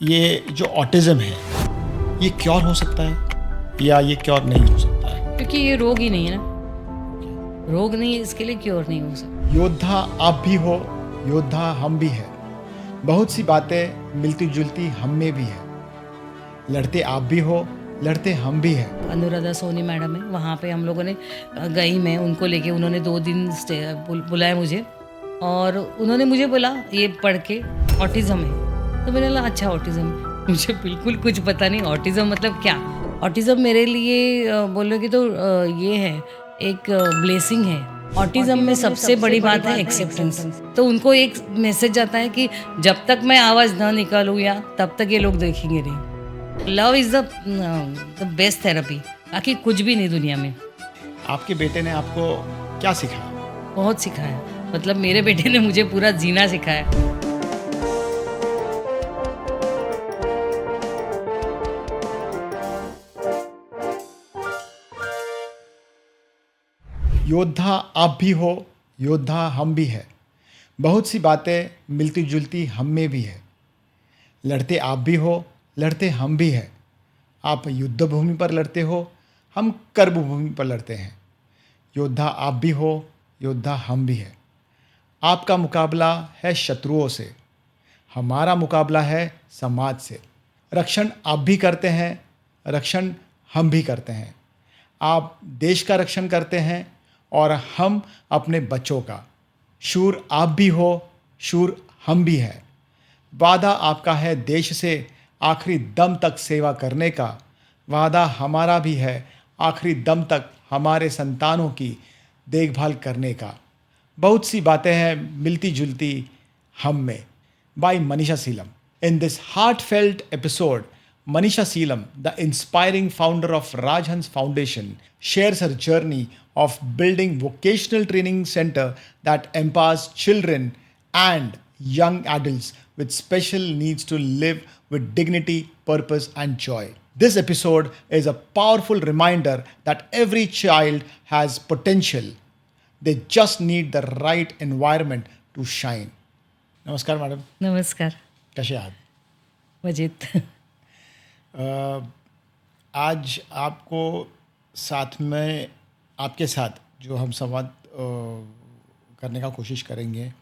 ये जो ऑटिज़्म है, ये क्योर हो सकता है या ये क्योर नहीं हो सकता है? क्योंकि ये रोग ही नहीं है ना, रोग नहीं है, इसके लिए क्योर नहीं हो सकता। योद्धा आप भी हो, योद्धा हम भी हैं। बहुत सी बातें मिलती-जुलती हम में भी है। लड़ते आप भी हो, लड़ते हम भी हैं। अनुराधा सोनी मैडम है, वहाँ पे हम लोगों ने गई मैं उनको लेके, उन्होंने 2 दिन स्टे बुलाया मुझे और उन्होंने मुझे बोला ये पढ़ के ऑटिज़्म है। तो मैंने बोला अच्छा ऑटिज़्म है। मुझे बिल्कुल कुछ पता नहीं ऑटिज़्म मतलब क्या? ऑटिज़्म मेरे लिए बोलोगे तो ये है एक ब्लेसिंग है। ऑटिज़्म में सबसे बड़ी बात है एक्सेप्टेंस। तो उनको एक मैसेज आता है कि जब तक मैं आवाज़ ना निकालूँ या तब तक ये लोग देखेंगे नहीं। Love is the best therapy, बाकी कुछ भी नहीं दुनिया में। आपके बेटे ने आपको क्या सिखाया? बहुत सिखाया, मतलब मेरे बेटे ने मुझे पूरा जीना सिखाया। योद्धा आप भी हो, योद्धा हम भी हैं। बहुत सी बातें मिलती-जुलती हम में भी है। लड़ते आप भी हो, लड़ते हम भी हैं। आप युद्ध भूमि पर लड़ते हो, हम कर्म भूमि पर लड़ते हैं। योद्धा आप भी हो, योद्धा हम भी हैं। आपका मुकाबला है शत्रुओं से, हमारा मुकाबला है समाज से। रक्षण आप भी करते हैं, रक्षण हम भी करते हैं। आप देश का रक्षण करते हैं और हम अपने बच्चों का। शूर आप भी हो, शूर हम भी हैं। वादा आपका है देश से आखिरी दम तक सेवा करने का। वादा हमारा भी है आखिरी दम तक हमारे संतानों की देखभाल करने का। बहुत सी बातें हैं मिलती जुलती हम में। By Manisha Seelam. In this heartfelt episode, Manisha Seelam, the inspiring founder of Rajhans Foundation, shares her journey of building vocational training center that empowers children and young adults with special needs to live with dignity, purpose, and joy. This episode is a powerful reminder that every child has potential. They just need the right environment to shine. नमस्कार madam, नमस्कार, कैसे आहात? मजेत। आज आपको साथ में आपके साथ जो हम संवाद करने का कोशिश करेंगे,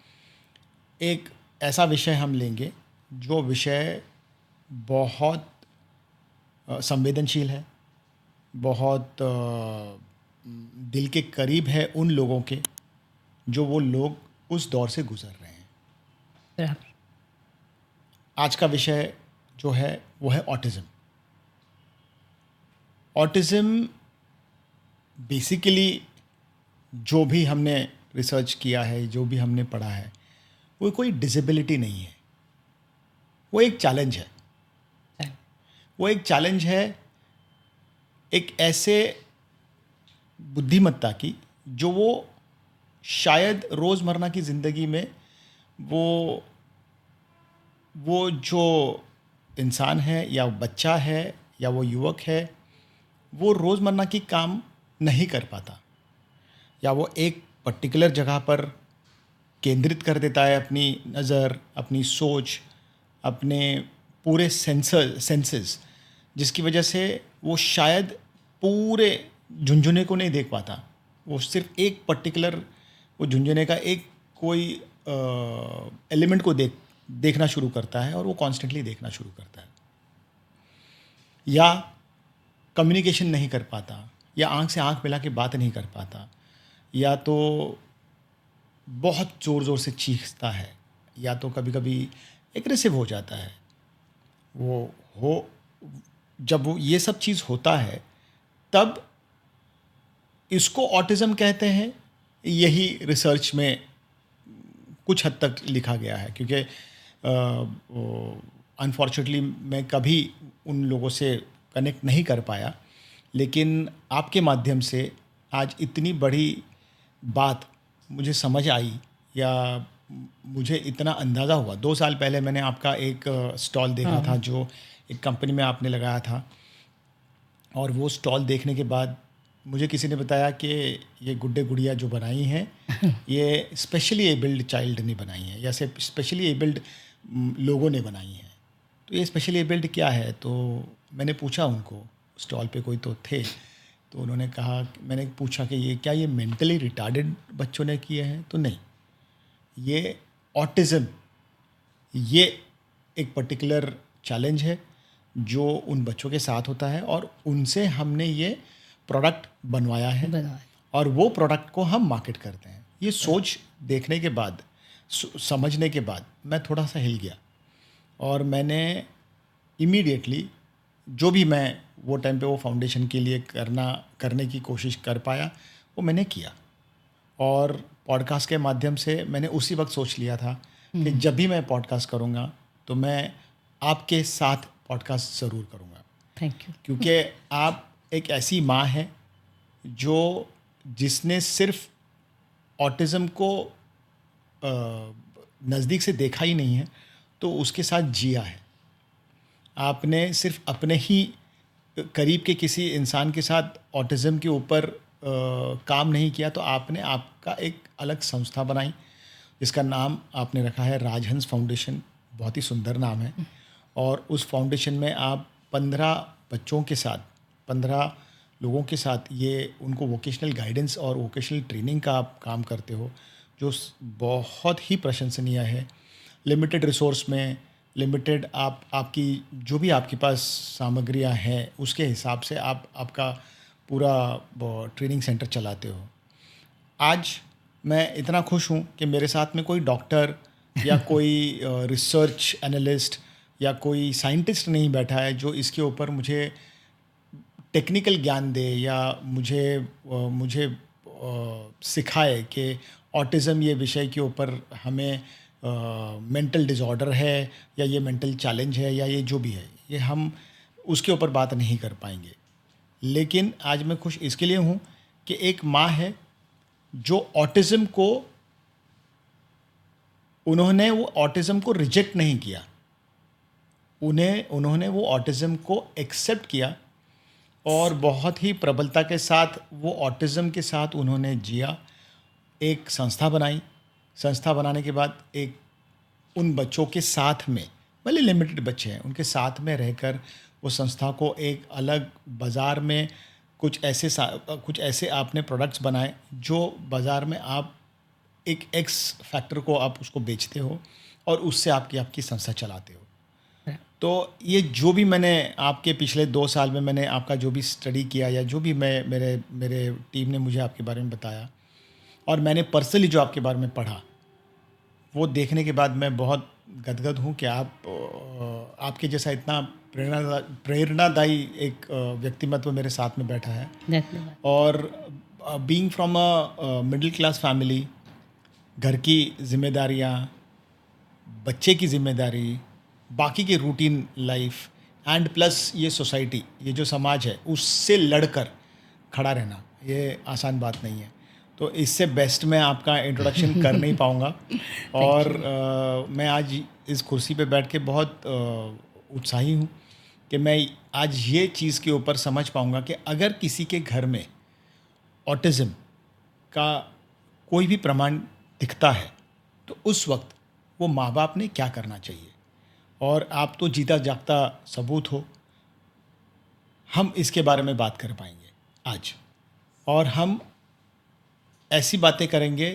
एक ऐसा विषय हम लेंगे जो विषय बहुत संवेदनशील है, बहुत दिल के करीब है उन लोगों के जो वो लोग उस दौर से गुजर रहे हैं। बराबर। आज का विषय जो है वो है ऑटिज़्म। ऑटिज़्म बेसिकली जो भी हमने रिसर्च किया है, जो भी हमने पढ़ा है, वो कोई डिसेबिलिटी नहीं है। वो एक चैलेंज है। वो एक चैलेंज है एक ऐसे बुद्धिमत्ता की जो वो शायद रोज़मर्रा की ज़िंदगी में वो जो इंसान है या बच्चा है या वो युवक है, वो रोज़मर्रा की काम नहीं कर पाता, या वो एक पर्टिकुलर जगह पर केंद्रित कर देता है अपनी नज़र, अपनी सोच, अपने पूरे सेंसेस, जिसकी वजह से वो शायद पूरे झुंझुने को नहीं देख पाता। वो सिर्फ एक पर्टिकुलर वो झुंझुने का एक कोई एलिमेंट को देखना शुरू करता है और वो कॉन्स्टेंटली देखना शुरू करता है, या कम्युनिकेशन नहीं कर पाता, या आंख से आंख मिला के बात नहीं कर पाता, या तो बहुत ज़ोर ज़ोर से चीखता है, या तो कभी कभी एग्रेसिव हो जाता है। जब वो ये सब चीज़ होता है तब इसको ऑटिज़म कहते हैं। यही रिसर्च में कुछ हद तक लिखा गया है, क्योंकि अनफॉर्चुनेटली मैं कभी उन लोगों से कनेक्ट नहीं कर पाया, लेकिन आपके माध्यम से आज इतनी बड़ी बात मुझे समझ आई, या मुझे इतना अंदाज़ा हुआ। 2 साल पहले मैंने आपका एक स्टॉल देखा था जो एक कंपनी में आपने लगाया था, और वो स्टॉल देखने के बाद मुझे किसी ने बताया कि ये गुड्डे गुड़िया जो बनाई हैं ये स्पेशली एबल्ड चाइल्ड ने बनाई हैं, या स्पेशली एबल्ड लोगों ने बनाई हैं। तो ये स्पेशली एबल्ड क्या है? तो मैंने पूछा उनको, स्टॉल पे कोई तो थे, तो उन्होंने कहा, मैंने पूछा कि ये क्या ये मेंटली रिटार्डेड बच्चों ने किए हैं? तो नहीं, ये ऑटिज़म, ये एक पर्टिकुलर चैलेंज है जो उन बच्चों के साथ होता है, और उनसे हमने ये प्रोडक्ट बनवाया है, बनाए। और वो प्रोडक्ट को हम मार्केट करते हैं। ये सोच देखने के बाद, समझने के बाद मैं थोड़ा सा हिल गया, और मैंने इमीडिएटली जो भी मैं वो टाइम पे वो फाउंडेशन के लिए करने की कोशिश कर पाया, वो मैंने किया। और पॉडकास्ट के माध्यम से मैंने उसी वक्त सोच लिया था कि जब भी मैं पॉडकास्ट करूँगा तो मैं आपके साथ पॉडकास्ट ज़रूर करूँगा, थैंक यू। क्योंकि आप एक ऐसी माँ है जो जिसने सिर्फ ऑटिज़म को नज़दीक से देखा ही नहीं है, तो उसके साथ जिया है। आपने सिर्फ अपने ही करीब के किसी इंसान के साथ ऑटिज़म के ऊपर काम नहीं किया, तो आपने आपका एक अलग संस्था बनाई जिसका नाम आपने रखा है राजहंस फाउंडेशन। बहुत ही सुंदर नाम है। और उस फाउंडेशन में आप 15 बच्चों के साथ, 15 लोगों के साथ ये उनको वोकेशनल गाइडेंस और वोकेशनल ट्रेनिंग का आप काम करते हो, जो बहुत ही प्रशंसनीय है। लिमिटेड रिसोर्स में, लिमिटेड आपकी जो भी आपके पास सामग्रियां हैं उसके हिसाब से आप आपका पूरा ट्रेनिंग सेंटर चलाते हो। आज मैं इतना खुश हूँ कि मेरे साथ में कोई डॉक्टर या कोई रिसर्च एनालिस्ट या कोई साइंटिस्ट नहीं बैठा है जो इसके ऊपर मुझे टेक्निकल ज्ञान दे या मुझे सिखाए कि ऑटिज़म ये विषय के ऊपर हमें मेंटल डिसऑर्डर है या ये मेंटल चैलेंज है या ये जो भी है, ये हम उसके ऊपर बात नहीं कर पाएंगे। लेकिन आज मैं खुश इसके लिए हूँ कि एक माँ है जो ऑटिज़म को, उन्होंने वो ऑटिज़म को रिजेक्ट नहीं किया, उन्होंने वो ऑटिज़म को एक्सेप्ट किया, और बहुत ही प्रबलता के साथ वो ऑटिज़म के साथ उन्होंने जिया। एक संस्था बनाई, संस्था बनाने के बाद एक उन बच्चों के साथ में, भले लिमिटेड बच्चे हैं, उनके साथ में रहकर वो संस्था को एक अलग बाज़ार में कुछ ऐसे आपने प्रोडक्ट्स बनाए जो बाज़ार में आप एक एक्स फैक्टर को आप उसको बेचते हो और उससे आपकी संस्था चलाते हो। तो ये जो भी मैंने आपके पिछले 2 साल में मैंने आपका जो भी स्टडी किया या जो भी मेरे टीम ने मुझे आपके बारे में बताया और मैंने पर्सनली जो आपके बारे में पढ़ा, वो देखने के बाद मैं बहुत गदगद हूँ कि आपके जैसा इतना प्रेरणादायी एक व्यक्तिमत्व मेरे साथ में बैठा है। धन्यवाद। और being from a middle class family, घर की जिम्मेदारियाँ, बच्चे की जिम्मेदारी, बाकी की रूटीन लाइफ एंड प्लस ये सोसाइटी, ये जो समाज है, उससे लड़कर खड़ा रहना ये आसान बात नहीं है। तो इससे बेस्ट मैं आपका इंट्रोडक्शन कर नहीं पाऊँगा। और मैं आज इस कुर्सी पे बैठ के बहुत उत्साही हूँ कि मैं आज ये चीज़ के ऊपर समझ पाऊँगा कि अगर किसी के घर में ऑटिज़म का कोई भी प्रमाण दिखता है तो उस वक्त वो माँ बाप ने क्या करना चाहिए। और आप तो जीता जागता सबूत हो। हम इसके बारे में बात कर पाएंगे आज, और हम ऐसी बातें करेंगे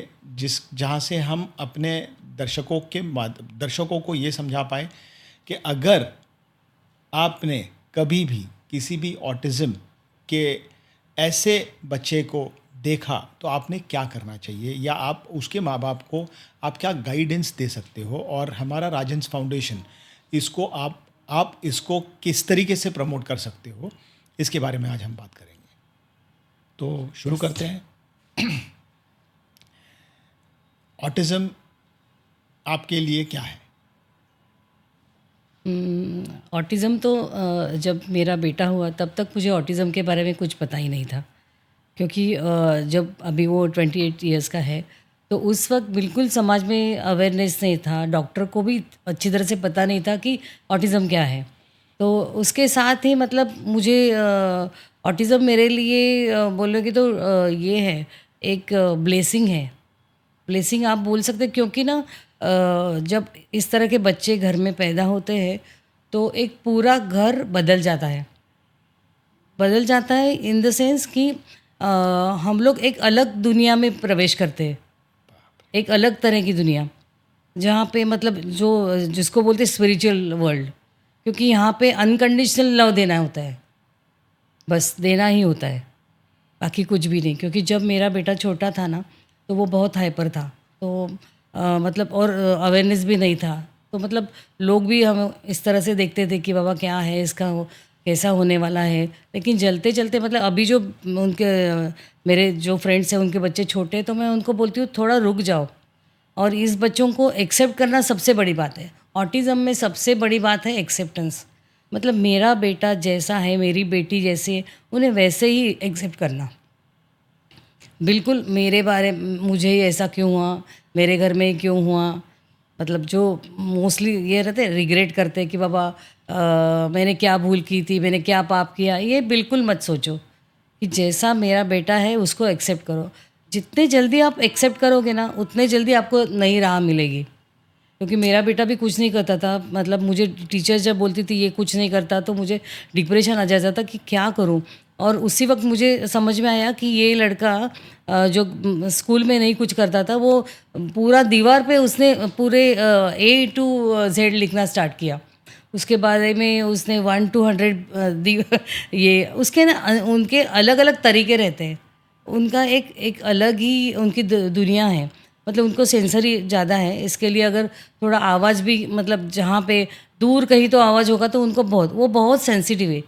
जहाँ से हम अपने दर्शकों को ये समझा पाए कि अगर आपने कभी भी किसी भी ऑटिज़म के ऐसे बच्चे को देखा तो आपने क्या करना चाहिए, या आप उसके माँ बाप को आप क्या गाइडेंस दे सकते हो। और हमारा राजहंस फाउंडेशन इसको आप इसको किस तरीके से प्रमोट कर सकते हो, इसके बारे में आज हम बात करेंगे। तो शुरू करते हैं। ऑटिज़म आपके लिए क्या है? ऑटिज़म तो जब मेरा बेटा हुआ तब तक मुझे ऑटिज़म के बारे में कुछ पता ही नहीं था, क्योंकि जब अभी वो 28 इयर्स का है तो उस वक्त बिल्कुल समाज में अवेयरनेस नहीं था, डॉक्टर को भी अच्छी तरह से पता नहीं था कि ऑटिज़म क्या है। तो उसके साथ ही मतलब मुझे ऑटिज़म मेरे लिए बोलोगे तो ये है, एक ब्लेसिंग है, ब्लेसिंग आप बोल सकते हैं, क्योंकि ना जब इस तरह के बच्चे घर में पैदा होते हैं तो एक पूरा घर बदल जाता है इन द सेंस कि हम लोग एक अलग दुनिया में प्रवेश करते हैं, एक अलग तरह की दुनिया, जहाँ पे मतलब जो जिसको बोलते हैं स्पिरिचुअल वर्ल्ड, क्योंकि यहाँ पे अनकंडीशनल लव देना होता है, बस देना ही होता है, बाकी कुछ भी नहीं। क्योंकि जब मेरा बेटा छोटा था ना, तो वो बहुत हाइपर था, तो मतलब और अवेयरनेस भी नहीं था, तो मतलब लोग भी हम इस तरह से देखते थे कि बाबा क्या है इसका, कैसा होने वाला है। लेकिन चलते चलते मतलब अभी जो उनके मेरे जो फ्रेंड्स हैं उनके बच्चे छोटे हैं, तो मैं उनको बोलती हूँ थोड़ा रुक जाओ, और इस बच्चों को एक्सेप्ट करना सबसे बड़ी बात है। ऑटिज़म में सबसे बड़ी बात है एक्सेप्टेंस, मतलब मेरा बेटा जैसा है, मेरी बेटी जैसे है, उन्हें वैसे ही एक्सेप्ट करना। बिल्कुल मेरे बारे मुझे ही ऐसा क्यों हुआ, मेरे घर में क्यों हुआ, मतलब जो मोस्टली ये रहते रिग्रेट करते हैं कि बाबा मैंने क्या भूल की थी, मैंने क्या पाप किया, ये बिल्कुल मत सोचो। कि जैसा मेरा बेटा है उसको एक्सेप्ट करो। जितने जल्दी आप एक्सेप्ट करोगे ना, उतने जल्दी आपको नई राह मिलेगी। क्योंकि मेरा बेटा भी कुछ नहीं करता था, मतलब मुझे टीचर जब बोलती थी ये कुछ नहीं करता, तो मुझे डिप्रेशन आ जाता था कि क्या करूं। और उसी वक्त मुझे समझ में आया कि ये लड़का जो स्कूल में नहीं कुछ करता था, वो पूरा दीवार पे उसने पूरे ए टू जेड लिखना स्टार्ट किया। उसके बारे में उसने 1 to 100 ये उसके ना उनके अलग अलग तरीके रहते हैं। उनका एक एक अलग ही उनकी दुनिया है, मतलब उनको सेंसरी ज़्यादा है। इसके लिए अगर थोड़ा आवाज़ भी, मतलब जहाँ पे दूर कहीं तो आवाज़ होगा तो उनको वो बहुत सेंसिटिव है,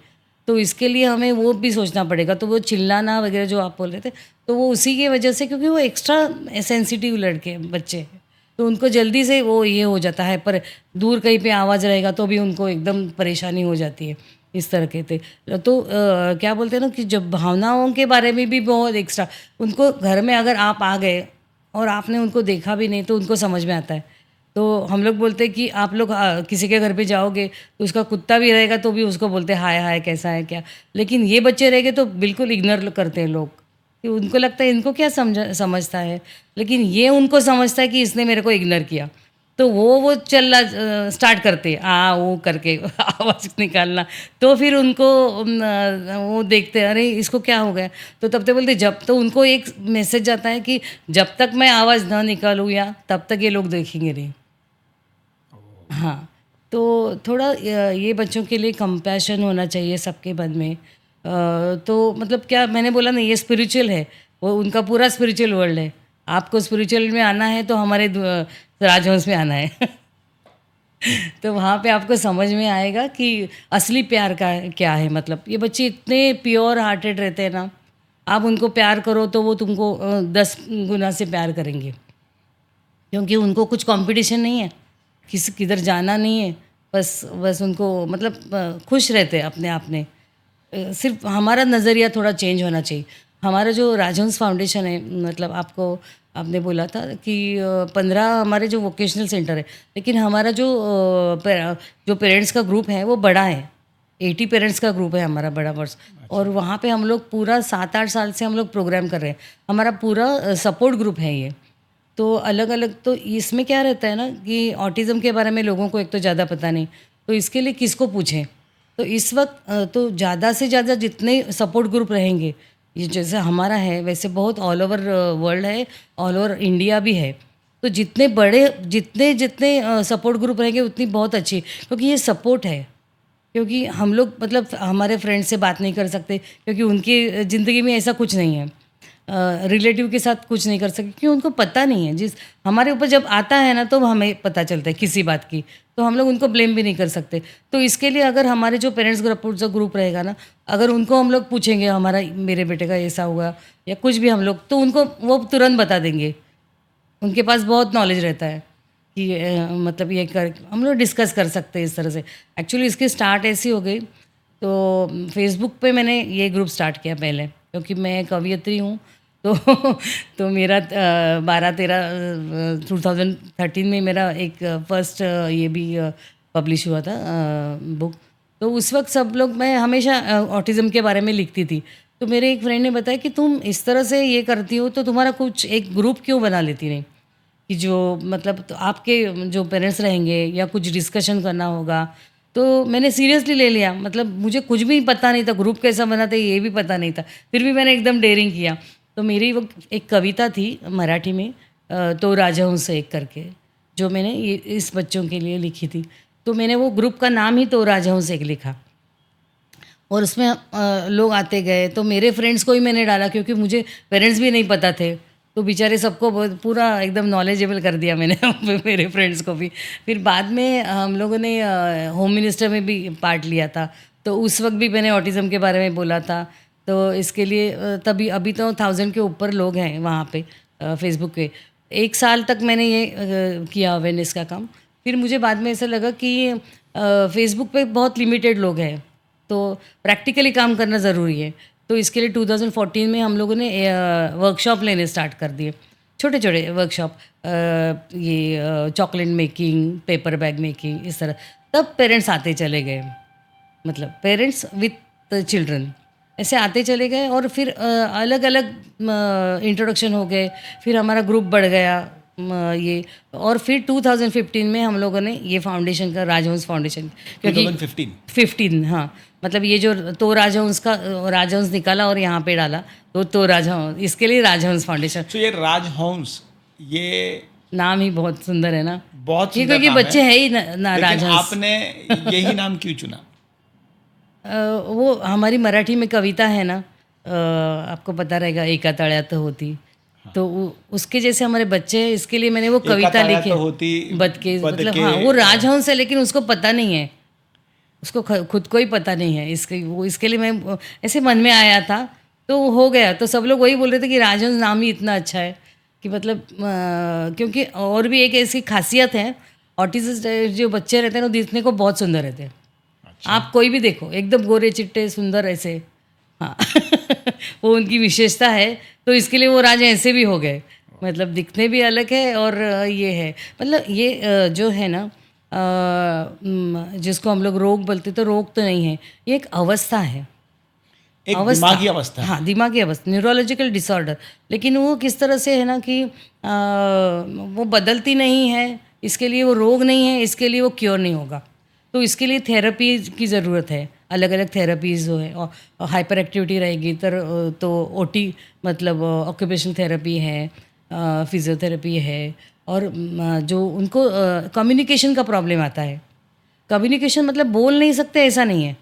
तो इसके लिए हमें वो भी सोचना पड़ेगा। तो वो चिल्लाना वगैरह जो आप बोल रहे थे, तो वो उसी की वजह से, क्योंकि वो एक्स्ट्रा सेंसिटिव लड़के बच्चे हैं, तो उनको जल्दी से वो ये हो जाता है। पर दूर कहीं पे आवाज़ रहेगा तो भी उनको एकदम परेशानी हो जाती है, इस तरह के थे। तो क्या बोलते हैं ना कि जब भावनाओं के बारे में भी बहुत एक्स्ट्रा, उनको घर में अगर आप आ गए और आपने उनको देखा भी नहीं तो उनको समझ में आता है। तो हम लोग बोलते हैं कि आप लोग किसी के घर पे जाओगे तो उसका कुत्ता भी रहेगा तो भी उसको बोलते हैं हाय हाय कैसा है क्या। लेकिन ये बच्चे रहेंगे तो बिल्कुल इग्नोर करते हैं लोग, कि उनको लगता है इनको क्या समझता है, लेकिन ये उनको समझता है कि इसने मेरे को इग्नोर किया। तो वो चलना स्टार्ट करते आ वो करके आवाज़ निकालना। तो फिर उनको वो देखते हैं अरे इसको क्या हो गया। तो तब तक बोलते जब तो उनको एक मैसेज जाता है कि जब तक मैं आवाज़ ना निकालूँ या तब तक ये लोग देखेंगे नहीं। हाँ, तो थोड़ा ये बच्चों के लिए कंपैशन होना चाहिए सबके मन में। तो मतलब क्या मैंने बोला ना, ये स्पिरिचुअल है, वो उनका पूरा स्पिरिचुअल वर्ल्ड है। आपको स्पिरिचुअल में आना है तो हमारे राजहंस में आना है। तो वहाँ पे आपको समझ में आएगा कि असली प्यार का क्या है। मतलब ये बच्चे इतने प्योर हार्टेड रहते हैं ना, आप उनको प्यार करो तो वो तुमको 10 गुना से प्यार करेंगे, क्योंकि उनको कुछ कंपटीशन नहीं है, किधर जाना नहीं है, बस बस उनको मतलब खुश रहते हैं अपने आप में। सिर्फ हमारा नज़रिया थोड़ा चेंज होना चाहिए। हमारा जो राजहंस फाउंडेशन है, मतलब आपको आपने बोला था कि 15 हमारे जो वोकेशनल सेंटर है, लेकिन हमारा जो पेरेंट्स का ग्रुप है वो बड़ा है। 80 पेरेंट्स का ग्रुप है हमारा, बड़ा वर्ष। और वहाँ पे हम लोग पूरा 7-8 साल से हम लोग प्रोग्राम कर रहे हैं। हमारा पूरा सपोर्ट ग्रुप है ये। तो अलग-अलग, तो इसमें क्या रहता है ना कि ऑटिज़म के बारे में लोगों को एक तो ज़्यादा पता नहीं, तो इसके लिए किसको पूछें। तो इस वक्त तो ज़्यादा से ज़्यादा जितने सपोर्ट ग्रुप रहेंगे, ये जैसे हमारा है वैसे बहुत ऑल ओवर वर्ल्ड है, ऑल ओवर इंडिया भी है। तो जितने बड़े जितने जितने सपोर्ट ग्रुप रहेंगे उतनी बहुत अच्छी, क्योंकि ये सपोर्ट है। क्योंकि हम लोग मतलब हमारे फ्रेंड से बात नहीं कर सकते, क्योंकि उनकी ज़िंदगी में ऐसा कुछ नहीं है। रिलेटिव के साथ कुछ नहीं कर सकते क्योंकि उनको पता नहीं है। जिस हमारे ऊपर जब आता है ना तो हमें पता चलता है किसी बात की, तो हम लोग उनको ब्लेम भी नहीं कर सकते। तो इसके लिए अगर हमारे जो पेरेंट्स जो ग्रुप रहेगा ना, अगर उनको हम लोग पूछेंगे हमारा मेरे बेटे का ऐसा हुआ या कुछ भी हम लोग, तो उनको वो तुरंत बता देंगे। उनके पास बहुत नॉलेज रहता है कि मतलब ये कर हम लोग डिस्कस कर सकते हैं इस तरह से। एक्चुअली इसकी स्टार्ट ऐसी हो गई, तो फेसबुक पे मैंने ये ग्रुप स्टार्ट किया पहले, क्योंकि मैं कवयित्री हूँ। तो तो मेरा 2013 में मेरा एक फर्स्ट ये भी पब्लिश हुआ था बुक। तो उस वक्त सब लोग, मैं हमेशा ऑटिज़म के बारे में लिखती थी। तो मेरे एक फ्रेंड ने बताया कि तुम इस तरह से ये करती हो तो तुम्हारा कुछ एक ग्रुप क्यों बना लेती नहीं, कि जो मतलब तो आपके जो पेरेंट्स रहेंगे या कुछ डिस्कशन करना होगा, तो मैंने सीरियसली ले लिया, मतलब मुझे कुछ भी पता नहीं था, ग्रुप कैसा बना था ये भी पता नहीं था, फिर भी मैंने एकदम डेयरिंग किया। तो मेरी वो एक कविता थी मराठी में, तो राजहंस एक करके, जो मैंने ये इस बच्चों के लिए लिखी थी। तो मैंने वो ग्रुप का नाम ही तो राजहंस एक लिखा, और उसमें लोग आते गए। तो मेरे फ्रेंड्स को ही मैंने डाला, क्योंकि मुझे पेरेंट्स भी नहीं पता थे, तो बेचारे सबको पूरा एकदम नॉलेजेबल कर दिया मैंने मेरे फ्रेंड्स को भी। फिर बाद में हम लोगों ने होम मिनिस्टर में भी पार्ट लिया था, तो उस वक्त भी मैंने ऑटिज़म के बारे में बोला था। तो इसके लिए तभी अभी तो 1000 के ऊपर लोग हैं वहाँ पे फेसबुक पे। 1 साल तक मैंने ये किया अवेयरनेस का काम। फिर मुझे बाद में ऐसा लगा कि फेसबुक पे बहुत लिमिटेड लोग हैं, तो प्रैक्टिकली काम करना ज़रूरी है। तो इसके लिए 2014 में हम लोगों ने वर्कशॉप लेने स्टार्ट कर दिए, छोटे छोटे वर्कशॉप, ये chocolate making, paper bag making, इस तरह। तब पेरेंट्स आते चले गए, मतलब पेरेंट्स विथ चिल्ड्रन ऐसे आते चले गए, और फिर अलग अलग इंट्रोडक्शन हो गए, फिर हमारा ग्रुप बढ़ गया ये। और फिर 2015 में हम लोगों ने ये फाउंडेशन का, राजहंस फाउंडेशन, क्योंकि 15, हाँ, मतलब ये जो तो राजहंस का राजहंस निकाला और यहाँ पे डाला, तो राजहंस, इसके लिए राजहंस फाउंडेशन। तो ये राजहंस, ये नाम ही बहुत सुंदर है ना, बहुत सुंदर क्योंकि नाम बच्चे है। है ही ना लेकिन राजहंस। आपने यही नाम क्यों चुना? वो हमारी मराठी में कविता है ना, आपको पता रहेगा, एका तळ्यात होती, तो उसके जैसे हमारे बच्चे हैं, इसके लिए मैंने वो कविता लिखी होती बद के, मतलब हाँ, वो राजहंस है लेकिन उसको पता नहीं है, उसको खुद को ही पता नहीं है। इसके लिए मैं ऐसे मन में आया था तो हो गया। तो सब लोग वही बोल रहे थे कि राजहंस नाम ही इतना अच्छा है कि मतलब क्योंकि और भी एक ऐसी खासियत है, ऑटिस्ट जो बच्चे रहते हैं वो दिखने को बहुत सुंदर रहते हैं। आप कोई भी देखो, एकदम गोरे चिट्टे सुंदर ऐसे, हाँ वो उनकी विशेषता है। तो इसके लिए वो राजा ऐसे भी हो गए, मतलब दिखने भी अलग है, और ये है, मतलब ये जो है ना, जिसको हम लोग रोग बोलते, तो रोग तो नहीं है, ये एक अवस्था है, एक दिमागी अवस्था है। हाँ, दिमागी अवस्था, न्यूरोलॉजिकल डिसऑर्डर। लेकिन वो किस तरह से है ना कि वो बदलती नहीं है, इसके लिए वो रोग नहीं है, इसके लिए वो क्योर नहीं होगा। तो इसके लिए थेरेपी की ज़रूरत है, अलग अलग थेरेपीज़ जो है, और हाइपर एक्टिविटी रहेगी तो ओटी, मतलब ऑक्यूपेशनल थेरेपी है, फिजियोथेरेपी है, और जो उनको कम्युनिकेशन का प्रॉब्लम आता है, कम्युनिकेशन मतलब बोल नहीं सकते ऐसा नहीं है,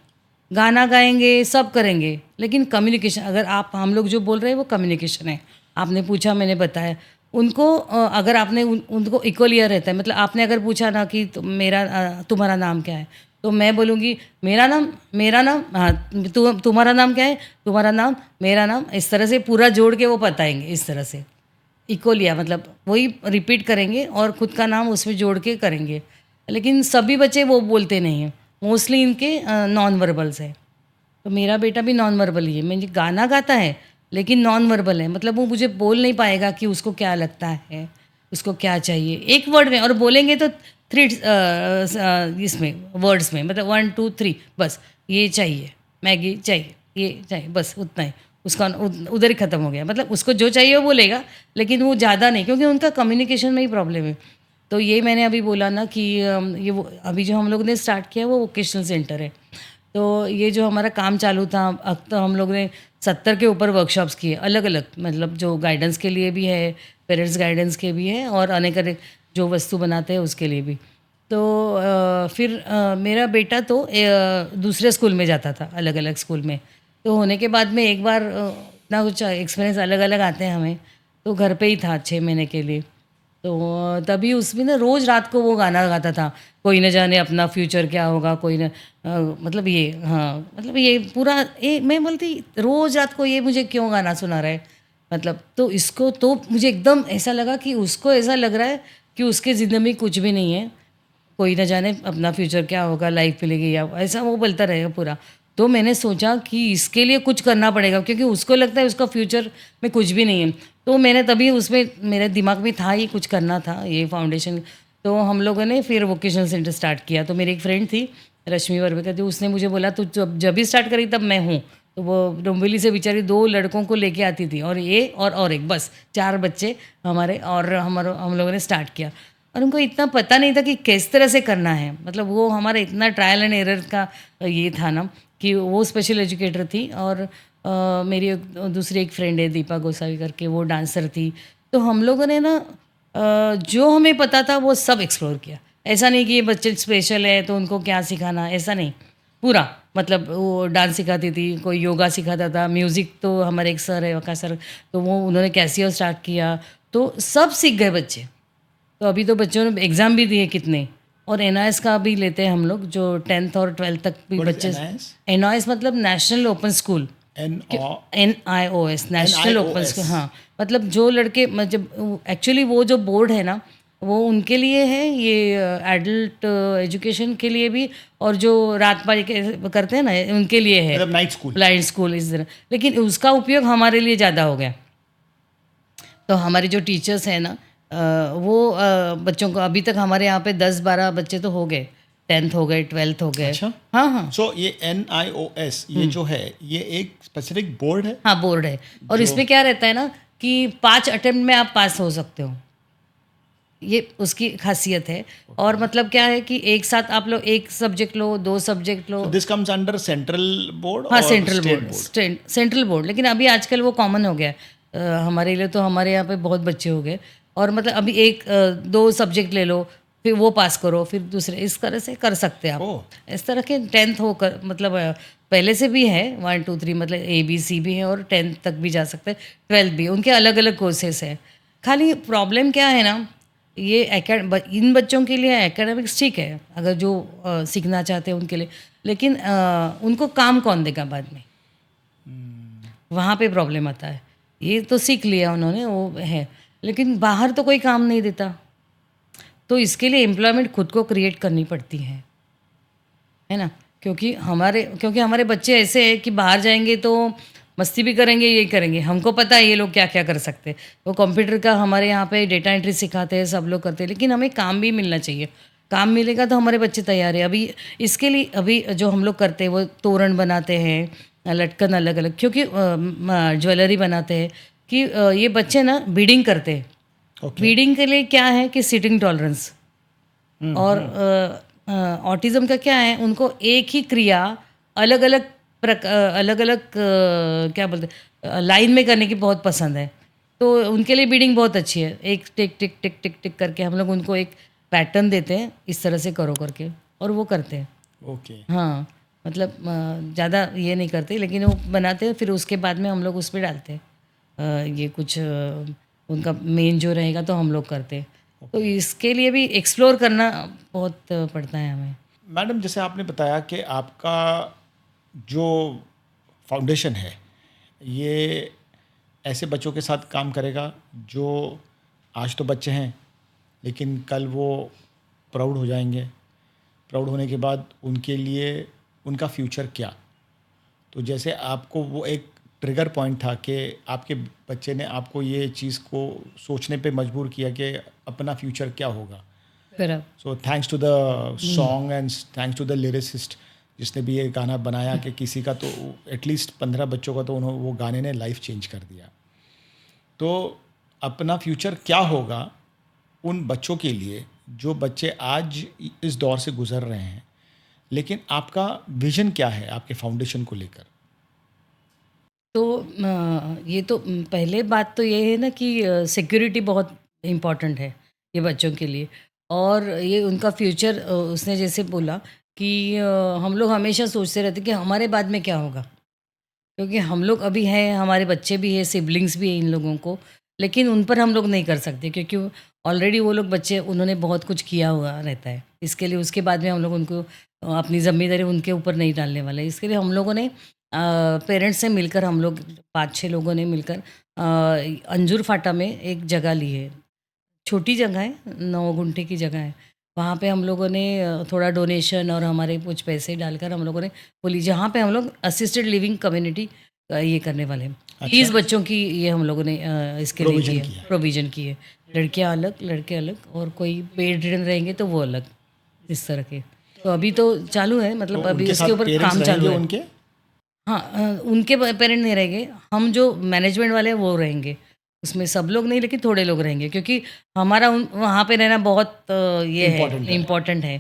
गाना गाएंगे सब करेंगे, लेकिन कम्युनिकेशन, अगर आप हम लोग जो बोल रहे हैं वो कम्युनिकेशन है। आपने पूछा, मैंने बताया उनको, अगर आपने उनको इक्वल ईयर रहता है, मतलब आपने अगर पूछा ना कि तुम्हारा नाम क्या है, तो मैं बोलूँगी मेरा नाम, हाँ, तुम्हारा नाम क्या है, तुम्हारा नाम, मेरा नाम, इस तरह से पूरा जोड़ के वो बताएंगे, इस तरह से इक्वल ईयर, मतलब वही रिपीट करेंगे और खुद का नाम उसमें जोड़ के करेंगे। लेकिन सभी बच्चे वो बोलते नहीं हैं, मोस्टली इनके नॉन वर्बल्स है। तो मेरा बेटा भी नॉन वर्बल ही है, मुझे गाना गाता है लेकिन नॉन वर्बल है, मतलब वो मुझे बोल नहीं पाएगा कि उसको क्या लगता है, उसको क्या चाहिए एक वर्ड में, और बोलेंगे तो 3 इसमें वर्ड्स में, मतलब 1 2 3 बस, ये चाहिए, मैगी चाहिए, ये चाहिए, बस उतना ही, उसका उधर ही ख़त्म हो गया। मतलब उसको जो चाहिए वो बोलेगा, लेकिन वो ज़्यादा नहीं, क्योंकि उनका कम्युनिकेशन में ही प्रॉब्लम है। तो ये मैंने अभी बोला ना कि ये वो अभी जो हम लोग ने स्टार्ट किया वो वोकेशनल सेंटर है। तो ये जो हमारा काम चालू था, अब तो हम लोग ने 70 के ऊपर वर्कशॉप्स किए, अलग अलग, मतलब जो गाइडेंस के लिए भी है, पेरेंट्स गाइडेंस के भी है, और अनेक अनेक जो वस्तु बनाते हैं उसके लिए भी। तो फिर मेरा बेटा तो दूसरे स्कूल में जाता था, अलग अलग स्कूल में। तो होने के बाद में एक बार ना कुछ एक्सपीरियंस अलग अलग आते हैं हमें, तो घर पे ही था 6 महीने के लिए। तो तभी उसमें ना रोज़ रात को वो गाना गाता था, कोई न जाने अपना फ्यूचर क्या होगा, कोई न मतलब ये, हाँ, मतलब ये पूरा मैं बोलती रोज़ रात को ये मुझे क्यों गाना सुना रहा है, मतलब तो इसको तो मुझे एकदम ऐसा लगा कि उसको ऐसा लग रहा है कि उसके ज़िंदगी में कुछ भी नहीं है, कोई न जाने अपना फ्यूचर क्या होगा, लाइफ मिलेगी या ऐसा वो बोलता रहेगा पूरा। तो मैंने सोचा कि इसके लिए कुछ करना पड़ेगा, क्योंकि उसको लगता है उसका फ्यूचर में कुछ भी नहीं है। तो मैंने तभी उसमें मेरे दिमाग में था ये कुछ करना था, ये फाउंडेशन। तो हम लोगों ने फिर वोकेशनल सेंटर स्टार्ट किया। तो मेरी एक फ्रेंड थी रश्मि वर्वेकर, तो उसने मुझे बोला तू जब भी स्टार्ट करी तब मैं हूँ। तो वो डोंबिवली से बेचारी 2 लड़कों को लेके आती थी, और ये और एक, बस 4 बच्चे हमारे, और हम लोगों ने स्टार्ट किया। और उनको इतना पता नहीं था कि किस तरह से करना है। मतलब वो हमारा इतना ट्रायल एंड एरर का ये था ना कि वो स्पेशल एजुकेटर थी और मेरी दूसरी एक फ्रेंड है दीपा गोसावी करके, वो डांसर थी। तो हम लोगों ने ना जो हमें पता था वो सब एक्सप्लोर किया। ऐसा नहीं कि ये बच्चे स्पेशल है तो उनको क्या सिखाना, ऐसा नहीं। पूरा मतलब वो डांस सिखाती थी, कोई योगा सिखाता था, म्यूज़िक तो हमारे एक सर है वका सर, तो वो उन्होंने कैसियो स्टार्ट किया, तो सब सीख गए बच्चे। तो अभी तो बच्चों ने एग्ज़ाम भी दिए कितने, और एनआईएस का भी लेते हैं हम लोग, जो 10th और 12th तक भी What is बच्चे। NIS? एनआईएस मतलब national open school, NIOS national open school. NIOS. हाँ, मतलब जो लड़के मतलब एक्चुअली वो जो बोर्ड है ना, वो उनके लिए है, ये एडल्ट एजुकेशन के लिए भी, और जो रात पाली के करते हैं ना उनके लिए है, मतलब नाइट स्कूल। ब्लाइंड स्कूल इस तरह। लेकिन उसका उपयोग हमारे लिए ज़्यादा हो गया। तो हमारे जो टीचर्स हैं ना वो बच्चों को अभी तक हमारे यहाँ पे 10-12 बच्चे तो हो गए, 10th हो गए, 12th हो गए। अच्छा। हाँ हाँ सो ये NIOS ये जो है ये एक स्पेसिफिक बोर्ड है। हाँ, बोर्ड है। और इसमें क्या रहता है ना कि 5 अटेम्प्ट में आप पास हो सकते हो, ये उसकी खासियत है। और मतलब क्या है कि एक साथ आप लोग एक subject low, 2 subject low. This comes under central board हाँ, और central state board, board. Central board. लेकिन अभी आजकल वो कॉमन हो गया है हमारे लिए। तो हमारे यहाँ पे बहुत बच्चे हो गए, और मतलब अभी 2 सब्जेक्ट ले लो, फिर वो पास करो, फिर दूसरे, इस तरह से कर सकते हैं आप। ओह। इस तरह के 10th होकर मतलब पहले से भी है 1 2 3 मतलब ABC भी है, और 10th तक भी जा सकते हैं, 12th भी। उनके अलग अलग कोर्सेस हैं। खाली प्रॉब्लम क्या है ना, ये इन बच्चों के लिए एकेडमिक्स ठीक है अगर जो सीखना चाहते हैं उनके लिए, लेकिन उनको काम कौन देगा बाद में, वहाँ पे प्रॉब्लम आता है। ये तो सीख लिया उन्होंने, वो है, लेकिन बाहर तो कोई काम नहीं देता। तो इसके लिए एम्प्लॉयमेंट खुद को क्रिएट करनी पड़ती है ना। क्योंकि हमारे बच्चे ऐसे हैं कि बाहर जाएंगे तो मस्ती भी करेंगे, ये करेंगे। हमको पता है ये लोग क्या क्या कर सकते हैं। वो कंप्यूटर का हमारे यहाँ पे डेटा एंट्री सिखाते हैं, सब लोग करते हैं, लेकिन हमें काम भी मिलना चाहिए। काम मिलेगा तो हमारे बच्चे तैयार है। अभी इसके लिए अभी जो हम लोग करते हैं वो तोरण बनाते हैं, लटकन अलग अलग, क्योंकि ज्वेलरी बनाते हैं कि ये बच्चे ना बीडिंग करते हैं। ओके। बीडिंग के लिए क्या है कि सिटिंग टॉलरेंस, और ऑटिज़म का क्या है, उनको एक ही क्रिया अलग अलग अलग अलग क्या बोलते लाइन में करने की बहुत पसंद है। तो उनके लिए बीडिंग बहुत अच्छी है। एक टिक टिक टिक टिक टिक करके हम लोग उनको एक पैटर्न देते हैं, इस तरह से करो करके, और वो करते हैं। ओके। हाँ, मतलब ज़्यादा ये नहीं करते, लेकिन वो बनाते हैं, फिर उसके बाद में हम लोग उस पर डालते हैं ये कुछ उनका मेन जो रहेगा तो हम लोग करते हैं। तो इसके लिए भी एक्सप्लोर करना बहुत पड़ता है हमें। मैडम जैसे आपने बताया कि आपका जो फाउंडेशन है ये ऐसे बच्चों के साथ काम करेगा जो आज तो बच्चे हैं लेकिन कल वो प्राउड हो जाएंगे। प्राउड होने के बाद उनके लिए उनका फ्यूचर क्या। तो जैसे आपको वो एक ट्रिगर पॉइंट था कि आपके बच्चे ने आपको ये चीज़ को सोचने पे मजबूर किया कि अपना फ्यूचर क्या होगा। बराबर। So thanks to the song and thanks to the lyricist जिसने भी ये गाना बनाया कि किसी का तो एटलीस्ट 15 बच्चों का तो उन्होंने वो गाने ने लाइफ चेंज कर दिया। तो अपना फ्यूचर क्या होगा उन बच्चों के लिए जो बच्चे आज इस दौर से गुजर रहे हैं, लेकिन आपका विजन क्या है आपके फाउंडेशन को लेकर। तो ये तो पहले बात तो ये है ना कि सिक्योरिटी बहुत इम्पॉर्टेंट है ये बच्चों के लिए। और ये उनका फ्यूचर उसने जैसे बोला कि हम लोग हमेशा सोचते रहते कि हमारे बाद में क्या होगा, क्योंकि हम लोग अभी हैं, हमारे बच्चे भी हैं, सिबलिंग्स भी हैं इन लोगों को, लेकिन उन पर हम लोग नहीं कर सकते क्योंकि ऑलरेडी वो लोग बच्चे उन्होंने बहुत कुछ किया हुआ रहता है। इसके लिए उसके बाद में हम लोग उनको अपनी ज़िम्मेदारी उनके ऊपर नहीं डालने वाले। इसके लिए हम लोगों ने पेरेंट्स से मिलकर, हम लोग 5-6 लोगों ने मिलकर अंजुर फाटा में एक जगह ली है। छोटी जगह है, 9 गुंठे की जगह है। वहाँ पे हम लोगों ने थोड़ा डोनेशन और हमारे कुछ पैसे डालकर हम लोगों ने बोली, जहाँ पे हम लोग असिस्टेड लिविंग कम्युनिटी ये करने वाले हैं। 30 बच्चों की ये हम लोगों ने इसके लिए Provision की किया है, प्रोविज़न की है। लड़कियाँ अलग, लड़के अलग, और कोई बेड रिडन रहेंगे तो वो अलग, इस तरह के। तो अभी तो चालू है, मतलब तो अभी उनके उसके साथ ऊपर पेरेंट्स काम चालू रहेंगे है। उनके। हाँ, उनके पेरेंट नहीं रहेंगे, हम जो मैनेजमेंट वाले हैं वो रहेंगे। उसमें सब लोग नहीं लेकिन थोड़े लोग रहेंगे, क्योंकि हमारा वहाँ पे रहना बहुत ये इम्पोर्टेंट है, है। इम्पोर्टेंट है।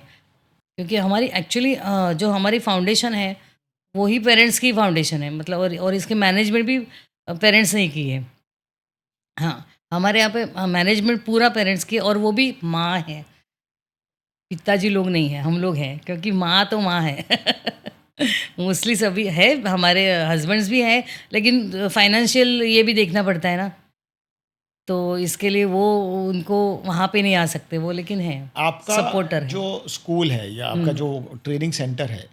क्योंकि हमारी एक्चुअली जो हमारी फाउंडेशन है वो ही पेरेंट्स की फाउंडेशन है, मतलब और इसके मैनेजमेंट भी पेरेंट्स ने की है। हाँ, हमारे यहाँ पे मैनेजमेंट पूरा पेरेंट्स की, और वो भी माँ है, पिताजी लोग नहीं हैं, हम लोग हैं, क्योंकि माँ तो माँ है। मोस्टली सभी है, हमारे हस्बैंड्स भी हैं, लेकिन फाइनेंशियल ये भी देखना पड़ता है ना, तो इसके लिए वो उनको वहाँ पे नहीं आ सकते वो, लेकिन हैं, आपका सपोर्टर जो हैं। स्कूल है या आपका हुँ, जो ट्रेनिंग सेंटर है,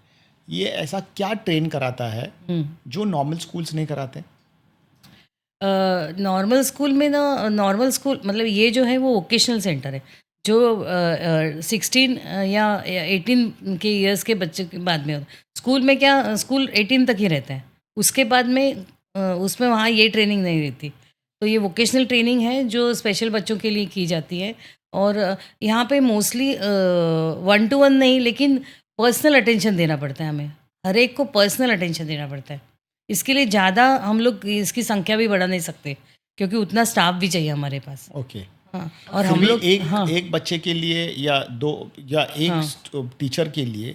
ये ऐसा क्या ट्रेन कराता है हुँ। जो नॉर्मल स्कूल्स नहीं कराते? नॉर्मल स्कूल में ना, नॉर्मल स्कूल मतलब ये जो है वो वोकेशनल सेंटर है, जो 16 या 18 के ईयर्स के बच्चे के बाद में होता है। स्कूल में क्या, स्कूल 18 तक ही रहता है, उसके बाद में उसमें वहाँ ये ट्रेनिंग नहीं रहती। तो ये वोकेशनल ट्रेनिंग है जो स्पेशल बच्चों के लिए की जाती है, और यहाँ पे मोस्टली 1 टू 1 नहीं, लेकिन पर्सनल अटेंशन देना पड़ता है हमें, हर एक को पर्सनल अटेंशन देना पड़ता है। इसके लिए ज़्यादा हम लोग इसकी संख्या भी बढ़ा नहीं सकते, क्योंकि उतना स्टाफ भी चाहिए हमारे पास। ओके। हाँ, और फिर हम भी लोग एक हाँ, एक बच्चे के लिए या 2 या एक हाँ। टीचर के लिए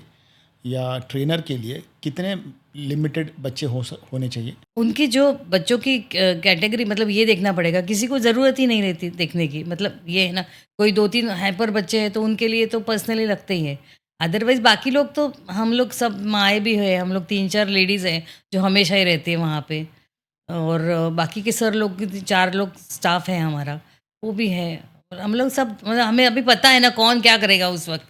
या ट्रेनर के लिए कितने लिमिटेड बच्चे होने चाहिए? उनकी जो बच्चों की कैटेगरी, मतलब ये देखना पड़ेगा, किसी को ज़रूरत ही नहीं रहती देखने की, मतलब ये है ना, कोई 2-3 हाइपर बच्चे हैं तो उनके लिए तो पर्सनली लगते ही है। अदरवाइज़ बाकी लोग तो, हम लोग सब माएँ भी हैं, हम लोग 3-4 लेडीज़ हैं जो हमेशा ही रहती हैं वहाँ पे। और बाकी के सर लोग 4 लोग स्टाफ है हमारा, वो भी है। और हम लोग सब, मतलब हमें अभी पता है ना कौन क्या करेगा उस वक़्त।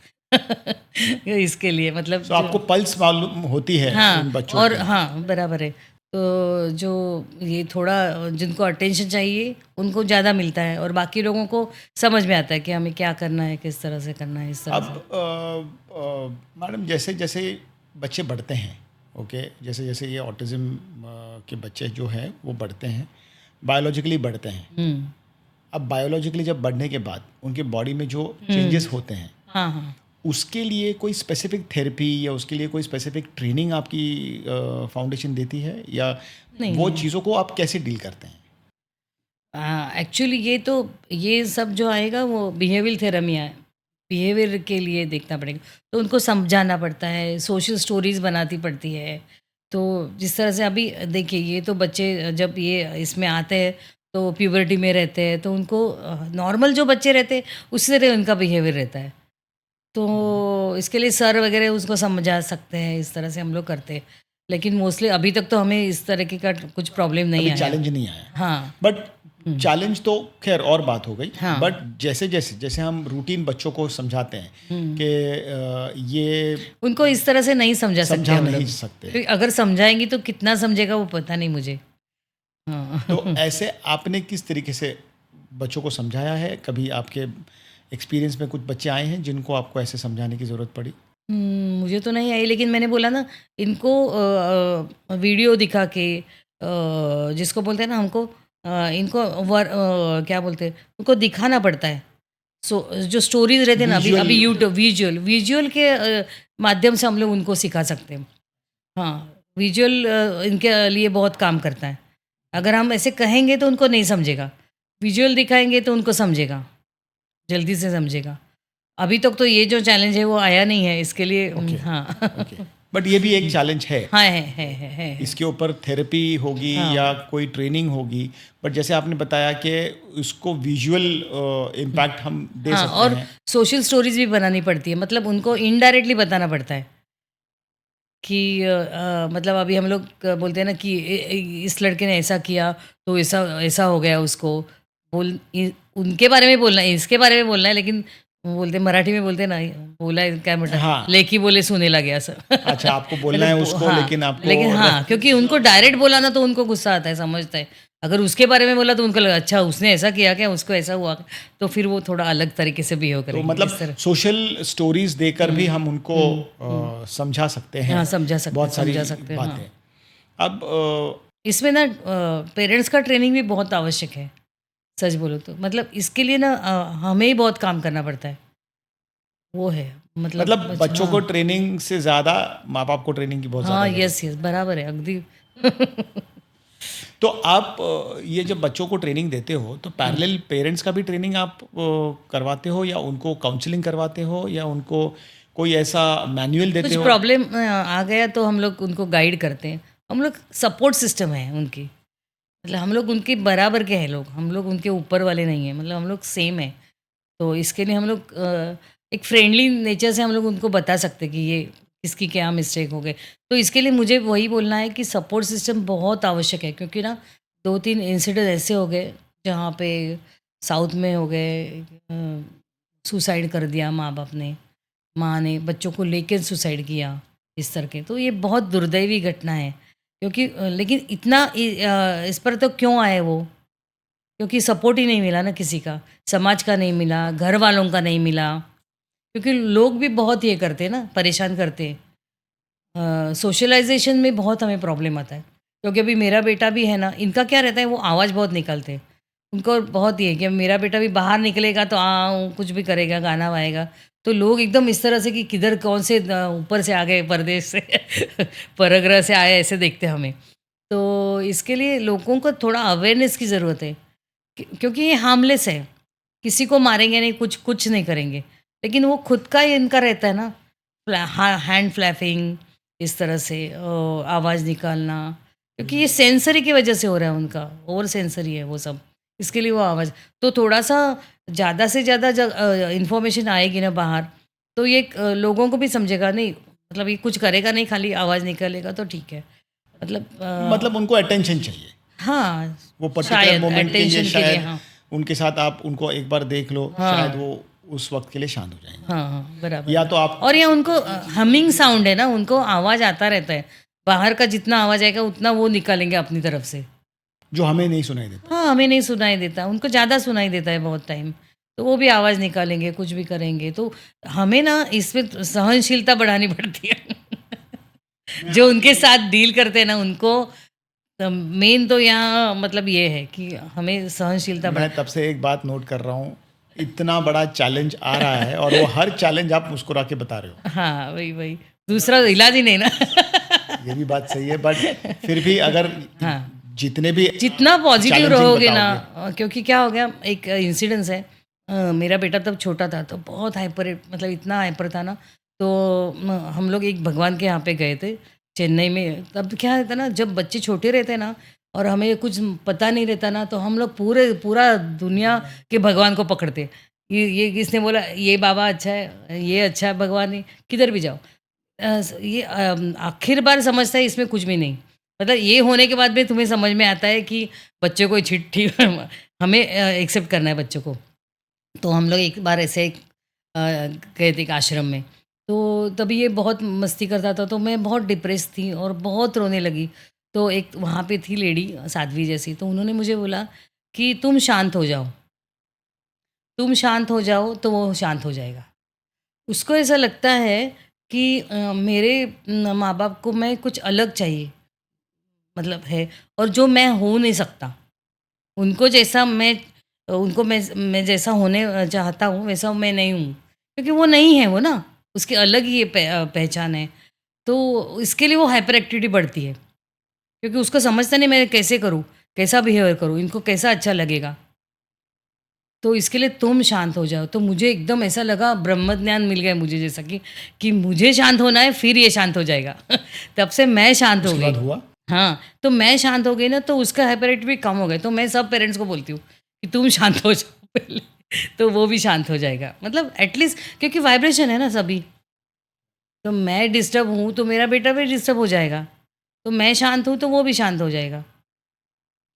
इसके लिए मतलब सो जो, आपको पल्स मालूम होती है उन हाँ, बच्चों और की? हाँ, बराबर है। तो जो ये थोड़ा जिनको अटेंशन चाहिए उनको ज़्यादा मिलता है, और बाकी लोगों को समझ में आता है कि हमें क्या करना है, किस तरह से करना है, इस तरह अब से। मैडम जैसे जैसे बच्चे बढ़ते हैं, ओके, जैसे जैसे ये ऑटिज़्म के बच्चे जो हैं वो बढ़ते हैं, बायोलॉजिकली बढ़ते हैं। हुँ, अब बायोलॉजिकली जब बढ़ने के बाद उनके बॉडी में जो हुँ। चेंजेस होते हैं, हाँ, हाँ। उसके लिए कोई स्पेसिफिक थेरेपी या उसके लिए कोई स्पेसिफिक ट्रेनिंग आपकी फाउंडेशन देती है, या नहीं, वो नहीं। चीज़ों को आप कैसे डील करते हैं? एक्चुअली ये सब जो आएगा वो बिहेवियल थेरेपी है, बिहेवियर के लिए देखना पड़ेगा। तो उनको समझाना पड़ता है, सोशल स्टोरीज़ बनाती पड़ती है। तो जिस तरह से अभी देखिए, ये तो बच्चे जब ये इसमें आते हैं तो प्यूबर्टी में रहते हैं, तो उनको नॉर्मल जो बच्चे रहते हैं उसी तरह उनका बिहेवियर रहता है। हम्म। तो इसके लिए सर वगैरह उसको समझा सकते हैं, इस तरह से हम लोग करते हैं। लेकिन मोस्टली अभी तक तो हमें इस तरीके का कुछ प्रॉब्लम नहीं अभी आया। चैलेंज नहीं आया, हाँ। But hmm. चैलेंज तो खैर और बात हो गई। हाँ। बट जैसे जैसे जैसे हम रूटीन बच्चों को समझाते हैं हुँ। कि ये उनको इस तरह से नहीं समझा सकते समझा हम नहीं लोग। सकते, क्योंकि अगर समझाएँगी तो कितना समझेगा वो पता नहीं मुझे। तो हाँ। ऐसे आपने किस तरीके से बच्चों को समझाया है? कभी आपके एक्सपीरियंस में कुछ बच्चे आए हैं जिनको आपको ऐसे समझाने की ज़रूरत पड़ी? मुझे तो नहीं आई, लेकिन मैंने बोला ना, इनको वीडियो दिखा के, जिसको बोलते हैं ना हमको, इनको क्या बोलते हैं, उनको दिखाना पड़ता है। सो जो स्टोरीज़ रहते हैं ना, अभी विजुअल। अभी यूट्यूब विजुअल विजुअल के माध्यम से हम लोग उनको सिखा सकते हैं। हाँ, विजुअल इनके लिए बहुत काम करता है। अगर हम ऐसे कहेंगे तो उनको नहीं समझेगा, विजुअल दिखाएँगे तो उनको समझेगा, जल्दी से समझेगा। अभी तक तो ये जो चैलेंज है वो आया नहीं है, इसके लिए ओके, हाँ। ओके। बट ये भी एक चैलेंज है। हाँ, है। इसके ऊपर थेरेपी होगी या हाँ, कोई ट्रेनिंग होगी, बट जैसे आपने बताया कि उसको विजुअल इम्पैक्ट हम दे हाँ, सकते और हैं। सोशल स्टोरीज़ भी बनानी पड़ती है, मतलब उनको इनडायरेक्टली बताना पड़ता है कि मतलब अभी हम लोग बोलते हैं ना कि इस लड़के ने ऐसा किया तो ऐसा ऐसा हो गया उसको, उनके बारे में बोलना है, इसके बारे में बोलना है, लेकिन वो बोलते मराठी में बोलते ना, बोला है, क्या बेटा, हाँ, लेकी बोले सुने लगे असं। अच्छा, आपको बोलना है मतलब उसको, हाँ, लेकिन आपको लेकिन हाँ, क्योंकि उनको डायरेक्ट बोला ना तो उनको गुस्सा आता है, समझता है। अगर उसके बारे में बोला तो उनको लगा अच्छा उसने ऐसा किया क्या, उसको ऐसा हुआ क्या? तो फिर वो थोड़ा अलग तरीके से बिहेव तो करेंगे, मतलब इस तरह। सोशल स्टोरीज देकर भी हम उनको हुँ, हुँ। समझा सकते हैं हाँ, बहुत सारी समझा सकते हैं, बातें। हाँ। अब इसमें ना पेरेंट्स का ट्रेनिंग भी बहुत आवश्यक है, सच बोलो तो। मतलब इसके लिए ना हमें ही बहुत काम करना पड़ता है, वो है। मतलब मतलब बच्चों को हाँ, ट्रेनिंग से ज़्यादा माँ बाप को ट्रेनिंग की बहुत ज़्यादा हाँ, ज़रूरत यस, है। यस, बराबर है, अगदी। तो आप ये जब बच्चों को ट्रेनिंग देते हो तो पैरेलल पेरेंट्स का भी ट्रेनिंग आप करवाते हो, या उनको काउंसलिंग करवाते हो, या उनको कोई ऐसा मैनुअल देते कुछ हो? प्रॉब्लम आ गया तो हम लोग उनको गाइड करते हैं। हम लोग सपोर्ट सिस्टम है उनकी, मतलब हम लोग उनके बराबर के हैं लोग, हम लोग उनके ऊपर वाले नहीं हैं, मतलब हम लोग सेम है। तो इसके लिए हम लोग एक फ्रेंडली नेचर से हम लोग उनको बता सकते हैं कि ये किसकी क्या मिस्टेक हो गए। तो इसके लिए मुझे वही बोलना है कि सपोर्ट सिस्टम बहुत आवश्यक है, क्योंकि ना 2-3 इंसिडेंट ऐसे हो गए जहाँ पे साउथ में हो गए, सुसाइड कर दिया माँ-बाप ने, माँ ने बच्चों को लेके सुसाइड किया, इस तरह के। तो ये बहुत दुर्दैवी घटना है, क्योंकि लेकिन इतना इस पर तो क्यों आए वो? क्योंकि सपोर्ट ही नहीं मिला ना किसी का, समाज का नहीं मिला, घर वालों का नहीं मिला। क्योंकि लोग भी बहुत ये करते हैं ना, परेशान करते हैं। सोशलाइज़ेशन में बहुत हमें प्रॉब्लम आता है। क्योंकि अभी मेरा बेटा भी है ना, इनका क्या रहता है, वो आवाज़ बहुत निकालते हैं। उनको बहुत ये है कि मेरा बेटा भी बाहर निकलेगा तो कुछ भी करेगा, गाना गाएगा। तो लोग एकदम इस तरह से कि किधर कौन से ऊपर से आ गए परदेश से परग्रह से आए ऐसे देखते हैं हमें। तो इसके लिए लोगों को थोड़ा अवेयरनेस की ज़रूरत है। क्योंकि ये हार्मलेस है, किसी को मारेंगे नहीं, कुछ कुछ नहीं करेंगे। लेकिन वो खुद का ही इनका रहता है ना, हैंड फ्लैपिंग, इस तरह से आवाज़ निकालना, क्योंकि ये सेंसरी की वजह से हो रहा है उनका, ओवर सेंसरी है वो सब, इसके लिए वो आवाज़। तो थोड़ा-सा ज़्यादा से ज़्यादा इन्फॉर्मेशन आएगी ना बाहर, तो ये लोगों को भी समझेगा, नहीं मतलब ये कुछ करेगा नहीं, खाली आवाज़ निकालेगा तो ठीक है। मतलब मतलब उनको अटेंशन चाहिए, हाँ, वो पर्टिकुलर शायद मोमेंट के लिए अटेंशन के लिए, शायद हाँ। उनके साथ आप उनको एक बार देख लो, शायद हाँ। वो उस वक्त के लिए शांत हो जाएंगे। हाँ, हाँ, बराबर। या तो आप और ये उनको हमिंग साउंड है ना, उनको आवाज़ आता रहता है। बाहर का जितना आवाज़ आएगा उतना वो निकालेंगे अपनी तरफ से। जो हमें नहीं सुनाई देता। हाँ, हमें नहीं सुनाई देता, उनको ज़्यादा सुनाई देता है बहुत टाइम। तो वो भी आवाज़ निकालेंगे, कुछ भी करेंगे। तो हमें ना इसमें सहनशीलता बढ़ानी पड़ती है। जो उनके साथ डील करते हैं ना उनको, मेन तो यहाँ मतलब ये है कि हमें सहनशीलता मैं तब से एक बात नोट कर रहा हूँ, इतना बड़ा चैलेंज आ रहा है और वो हर चैलेंज आप मुस्कुरा के बता रहे हो। हाँ, वही। दूसरा इलाज ही नहीं ना। ये भी बात सही है, बट फिर भी अगर हाँ। जितने भी जितना पॉजिटिव चैलेंजिंग रहोगे ना, बताओगे। क्योंकि क्या हो गया, एक इंसिडेंस है। मेरा बेटा तब छोटा था तो बहुत हाइपर, मतलब इतना हाइपर था ना। तो हम लोग एक भगवान के यहाँ पे गए थे चेन्नई में। तब क्या रहता ना, जब बच्चे छोटे रहते हैं ना और हमें कुछ पता नहीं रहता ना, तो हम लोग पूरा दुनिया के भगवान को पकड़ते। ये किसने बोला ये बाबा अच्छा है, ये अच्छा है, भगवान ही किधर भी जाओ। ये आखिर बार समझता है इसमें कुछ भी नहीं। मतलब ये होने के बाद भी तुम्हें समझ में आता है कि बच्चे को चिट्ठी हमें एक्सेप्ट करना है बच्चों को। तो हम लोग एक बार ऐसे गए थे एक आश्रम में। तो तभी ये बहुत मस्ती करता था, तो मैं बहुत डिप्रेस थी और बहुत रोने लगी। तो एक वहाँ पे थी लेडी साध्वी जैसी, तो उन्होंने मुझे बोला कि तुम शांत हो जाओ, तुम शांत हो जाओ तो वो शांत हो जाएगा। उसको ऐसा लगता है कि मेरे माँ-बाप को मैं कुछ अलग चाहिए, मतलब है, और जो मैं हो नहीं सकता। उनको जैसा मैं जैसा होने चाहता हूँ वैसा मैं नहीं हूँ। क्योंकि वो नहीं है वो ना, उसकी अलग ही ये पहचान है। तो इसके लिए वो हाइपर एक्टिविटी बढ़ती है। क्योंकि उसको समझता नहीं मैं कैसे करूँ, कैसा बिहेवियर करूँ, इनको कैसा अच्छा लगेगा। तो इसके लिए तुम शांत हो जाओ। तो मुझे एकदम ऐसा लगा ब्रह्म ज्ञान मिल गया मुझे, जैसा कि मुझे शांत होना है फिर ये शांत हो जाएगा। तब से मैं शांत हो उसके गई। बाद हुआ? हाँ, तो मैं शांत हो गई ना, तो उसका हाइपर एक्टिविटी कम हो गया। तो मैं सब पेरेंट्स को बोलती हूँ कि तुम शांत हो जाओ पहले, तो वो भी शांत हो जाएगा। मतलब एटलीस्ट, क्योंकि वाइब्रेशन है ना सभी। तो मैं डिस्टर्ब हूँ तो मेरा बेटा भी डिस्टर्ब हो जाएगा। तो मैं शांत हूँ तो वो भी शांत हो जाएगा।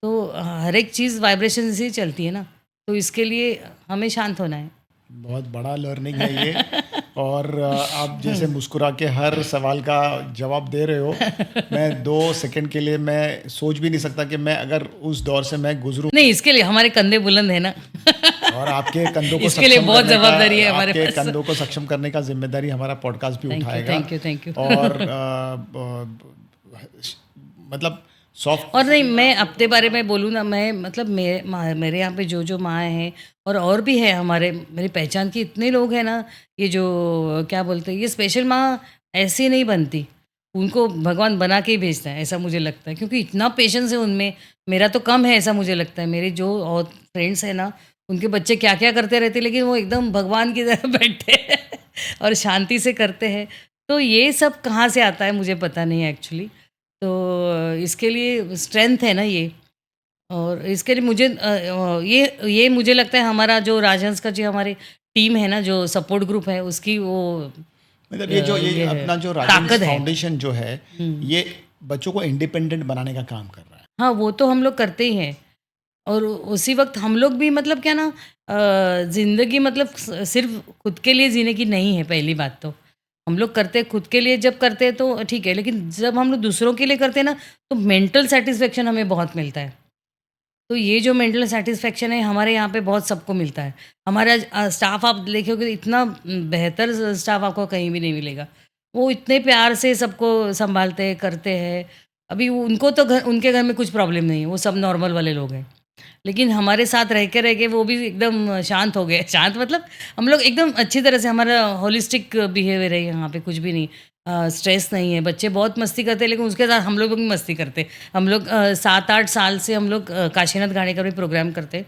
तो हर एक चीज़ वाइब्रेशन से ही चलती है ना। तो इसके लिए हमें शांत होना है। बहुत बड़ा लर्निंग है ये। और आप जैसे मुस्कुरा के हर सवाल का जवाब दे रहे हो, मैं 2 सेकंड के लिए मैं सोच भी नहीं सकता कि मैं अगर उस दौर से मैं गुजरूं। नहीं, इसके लिए हमारे कंधे बुलंद है ना। और आपके कंधों को इसके लिए सक्षम बहुत करने का, जवाबदारी है हमारे आपके पास। कंधों को सक्षम करने का जिम्मेदारी हमारा पॉडकास्ट भी थैंक यू, उठाएगा। Thank you, thank you. और मतलब सॉफ्ट। और नहीं, मैं अपने बारे में बोलूँ ना, मैं मतलब मेरे यहाँ पे जो माँ हैं और भी है, मेरी पहचान के इतने लोग हैं ना, ये जो क्या बोलते हैं, ये स्पेशल माँ ऐसी नहीं बनती। उनको भगवान बना के ही भेजता है, ऐसा मुझे लगता है, क्योंकि इतना पेशेंस है उनमें, मेरा तो कम है ऐसा मुझे लगता है। मेरे जो और फ्रेंड्स हैं ना, उनके बच्चे क्या-क्या करते रहते हैं, लेकिन वो एकदम भगवान की तरह बैठे हैं और शांति से करते हैं। तो ये सब कहाँ से आता है मुझे पता नहीं है एक्चुअली। तो इसके लिए स्ट्रेंथ है ना ये, और इसके लिए मुझे ये मुझे लगता है हमारा जो राजहंस का जो हमारी टीम है ना, जो सपोर्ट ग्रुप है, उसकी वो मतलब ये ये है, अपना जो राजहंस ताकत है। फाउंडेशन जो है, हुँ। ये बच्चों को इंडिपेंडेंट बनाने का काम कर रहा है। हाँ, वो तो हम लोग करते ही हैं। और उसी वक़्त हम लोग भी मतलब क्या ना, ज़िंदगी मतलब सिर्फ़ खुद के लिए जीने की नहीं है, पहली बात तो। हम लोग करते हैं खुद के लिए, जब करते हैं तो ठीक है, लेकिन जब हम लोग दूसरों के लिए करते हैं ना, तो मेंटल सैटिस्फैक्शन हमें बहुत मिलता है। तो ये जो मेंटल सैटिस्फैक्शन है, हमारे यहाँ पे बहुत सबको मिलता है। हमारा स्टाफ़ आप देखोगे, इतना बेहतर स्टाफ़ आपको कहीं भी नहीं मिलेगा। वो इतने प्यार से सबको सँभालते हैं, करते हैं। अभी उनको तो उनके घर में कुछ प्रॉब्लम नहीं है, वो सब नॉर्मल वाले लोग हैं। लेकिन हमारे साथ रह के वो भी एकदम शांत हो गए। शांत मतलब हम लोग एकदम अच्छी तरह से, हमारा होलिस्टिक बिहेवियर है यहाँ पे, कुछ भी नहीं। स्ट्रेस नहीं है, बच्चे बहुत मस्ती करते हैं, लेकिन उसके साथ हम लोग भी मस्ती करते हैं। हम लोग 7-8 साल से हम लोग काशीनाथ घाणी का भी प्रोग्राम करते हैं।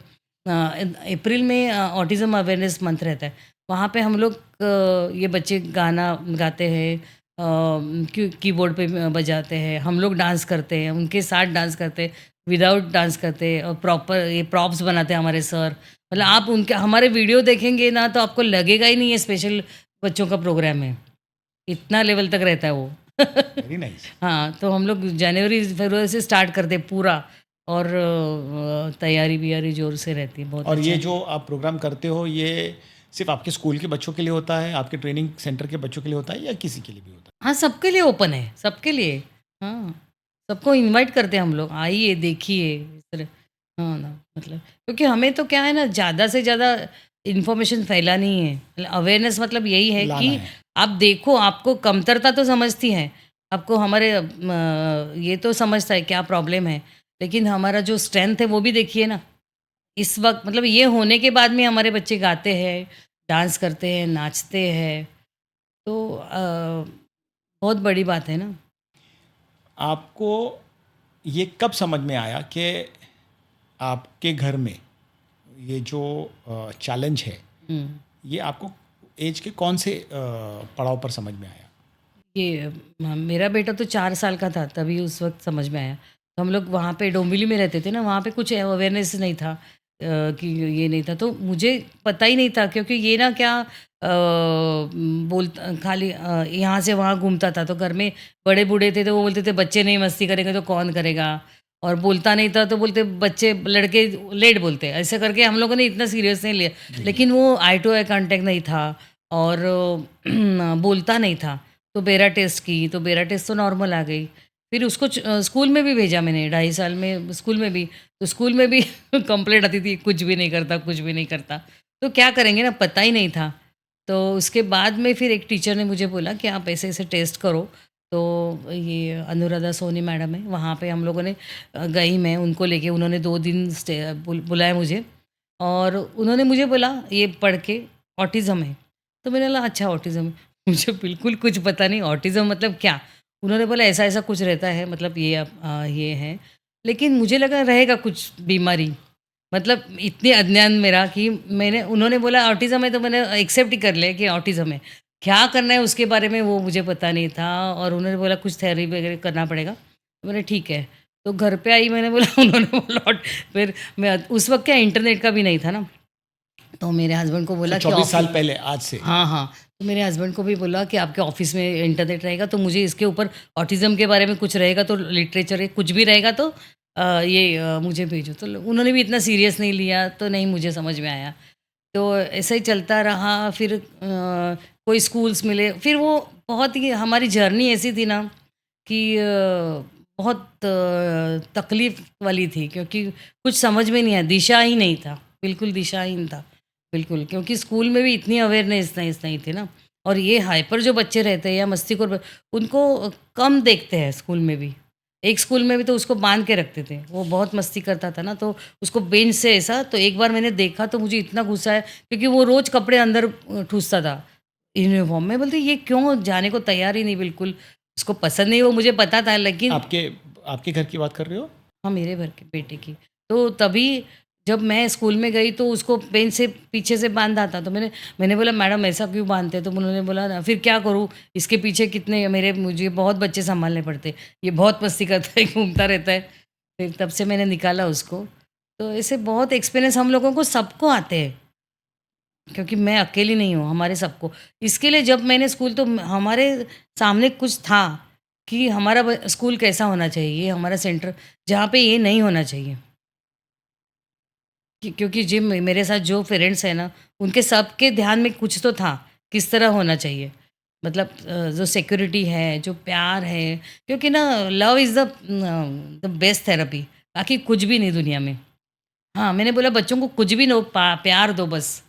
अप्रैल में ऑटिज़्म अवेयरनेस मंथ रहता है। वहाँ पे हम लोग ये बच्चे गाना गाते हैं, कीबोर्ड पे बजाते हैं, हम लोग डांस करते हैं, उनके साथ डांस करते हैं, विदाउट डांस करते हैं, और प्रॉपर ये प्रॉप्स बनाते हैं हमारे सर। मतलब आप उनके हमारे वीडियो देखेंगे ना, तो आपको लगेगा ही नहीं ये स्पेशल बच्चों का प्रोग्राम है। इतना लेवल तक रहता है वो। Very nice. हाँ, तो हम लोग जनवरी फरवरी से स्टार्ट करते हैं पूरा, और तैयारी-वियारी ज़ोर से रहती है, बहुत और अच्छा ये है। जो आप प्रोग्राम करते हो, ये सिर्फ़ आपके स्कूल के बच्चों के लिए होता है, आपके ट्रेनिंग सेंटर के बच्चों के लिए होता है, या किसी के लिए भी होता हाँ, सबके लिए ओपन है, सबके लिए। हाँ, सबको इनवाइट करते हैं हम लोग, आइए, देखिए, इस तरह। हाँ ना, मतलब क्योंकि हमें तो क्या है ना, ज़्यादा से ज़्यादा इन्फॉर्मेशन फैलानी है। मतलब अवेयरनेस मतलब यही है? है लाना कि है। आप देखो, आपको कमतरता तो समझती हैं, आपको हमारे ये तो समझता है क्या प्रॉब्लम है, लेकिन हमारा जो स्ट्रेंथ है वो भी देखिए ना। इस वक़्त मतलब ये होने के बाद में हमारे बच्चे गाते हैं, डांस करते हैं, नाचते हैं, तो बहुत बड़ी बात है ना। आपको ये कब समझ में आया कि आपके घर में ये जो चैलेंज है, हुँ। ये आपको एज के कौन से पड़ाव पर समझ में आया? ये मेरा बेटा तो 4 साल का था, तभी उस वक़्त समझ में आया। तो हम लोग वहाँ पे डोंबिवली में रहते थे ना, वहाँ पे कुछ अवेयरनेस नहीं था, कि ये नहीं था, तो मुझे पता ही नहीं था, क्योंकि ये ना क्या बोलता खाली यहाँ से वहाँ घूमता था, तो घर में बड़े बूढ़े थे, तो वो बोलते थे बच्चे नहीं मस्ती करेंगे तो कौन करेगा? और बोलता नहीं था तो बोलते बच्चे लड़के लेट बोलते हैं, ऐसे करके हम लोगों ने इतना सीरियस नहीं लिया। जी, जी। लेकिन वो आई टू आई कॉन्टैक्ट नहीं था, और बोलता नहीं था। तो बेरा टेस्ट की, तो बेरा टेस्ट तो नॉर्मल आ गई। फिर उसको स्कूल में भी भेजा मैंने, 2.5 साल में स्कूल में भी। तो स्कूल में भी कंप्लेंट आती थी, कुछ भी नहीं करता, कुछ भी नहीं करता। तो क्या करेंगे ना, पता ही नहीं था। तो उसके बाद में फिर एक टीचर ने मुझे बोला कि आप ऐसे-ऐसे टेस्ट करो। तो ये अनुराधा सोनी मैडम है, वहाँ पे हम लोगों ने गई मैं उनको लेके, उन्होंने 2 दिन बुलाया मुझे, और उन्होंने मुझे बोला ये पढ़ के ऑटिज़्म है। तो मैंने बोला अच्छा ऑटिज़्म है। मुझे बिल्कुल कुछ पता नहीं ऑटिज़्म मतलब क्या? उन्होंने बोला ऐसा-ऐसा कुछ रहता है, मतलब ये ये है। लेकिन मुझे लगा रहेगा कुछ बीमारी, मतलब इतनी अज्ञान मेरा कि मैंने उन्होंने बोला ऑटिज़्म है, तो मैंने एक्सेप्ट ही कर लिया कि ऑटिज़्म है। क्या करना है उसके बारे में वो मुझे पता नहीं था, और उन्होंने बोला कुछ थेरेपी वगैरह करना पड़ेगा। तो मैंने ठीक है। तो घर पे आई, मैंने बोला उन्होंने बोला फिर मैं उस वक़्त क्या इंटरनेट का भी नहीं था ना, तो मेरे हस्बैंड को सो बोला कि 24 साल पहले आज से। हाँ, हाँ। तो मेरे हस्बैंड को भी बोला कि आपके ऑफ़िस में इंटरनेट रहेगा, तो मुझे इसके ऊपर ऑटिज़्म के बारे में कुछ रहेगा, तो लिटरेचर है, कुछ भी रहेगा तो मुझे भेजो। तो उन्होंने भी इतना सीरियस नहीं लिया, तो नहीं मुझे समझ में आया। तो ऐसे ही चलता रहा, फिर कोई स्कूल्स मिले, फिर वो बहुत ही हमारी जर्नी ऐसी थी ना कि बहुत तकलीफ़ वाली थी, क्योंकि कुछ समझ में नहीं आया, दिशा ही नहीं था, बिल्कुल दिशाहीन था। बिल्कुल, क्योंकि स्कूल में भी इतनी अवेयरनेस नहीं थी ना, और ये हाइपर जो बच्चे रहते हैं या मस्तीखोर उनको कम देखते हैं स्कूल में भी। एक स्कूल में भी तो उसको बाँध के रखते थे, वो बहुत मस्ती करता था ना, तो उसको बेंच से ऐसा, तो एक बार मैंने देखा तो मुझे इतना गुस्सा आया, क्योंकि वो रोज़ कपड़े अंदर ठूँसता था यूनिफ़ॉर्म में। बोलती ये क्यों, जाने को तैयार ही नहीं बिल्कुल। उसको पसंद नहीं वो मुझे पता था, लेकिन आपके आपके घर की बात कर रहे हो? हाँ, मेरे भर के बेटे की। तो तभी जब मैं स्कूल में गई तो उसको पेन से पीछे से बाँधा था, तो मैंने बोला मैडम ऐसा क्यों बाँधते हैं? तो उन्होंने बोला ना फिर क्या करूँ? इसके पीछे कितने मुझे बहुत बच्चे सँभालने पड़ते हैं। ये बहुत मस्ती करता है, घूमता रहता है। फिर तब से मैंने निकाला उसको। तो ऐसे बहुत एक्सपीरियंस हम लोगों को सबको आते हैं, क्योंकि मैं अकेली नहीं हूँ, हमारे सबको। इसके लिए जब मैंने स्कूल तो हमारे सामने कुछ था कि हमारा स्कूल कैसा होना चाहिए, ये हमारा सेंटर जहाँ पे ये नहीं होना चाहिए। क्योंकि जिम में मेरे साथ जो पेरेंट्स हैं ना, उनके सबके ध्यान में कुछ तो था, किस तरह होना चाहिए। मतलब जो सिक्योरिटी है, जो प्यार है, क्योंकि ना love is the best therapy, बाकी कुछ भी नहीं दुनिया में। हाँ, मैंने बोला बच्चों को कुछ भी नो प्यार दो बस।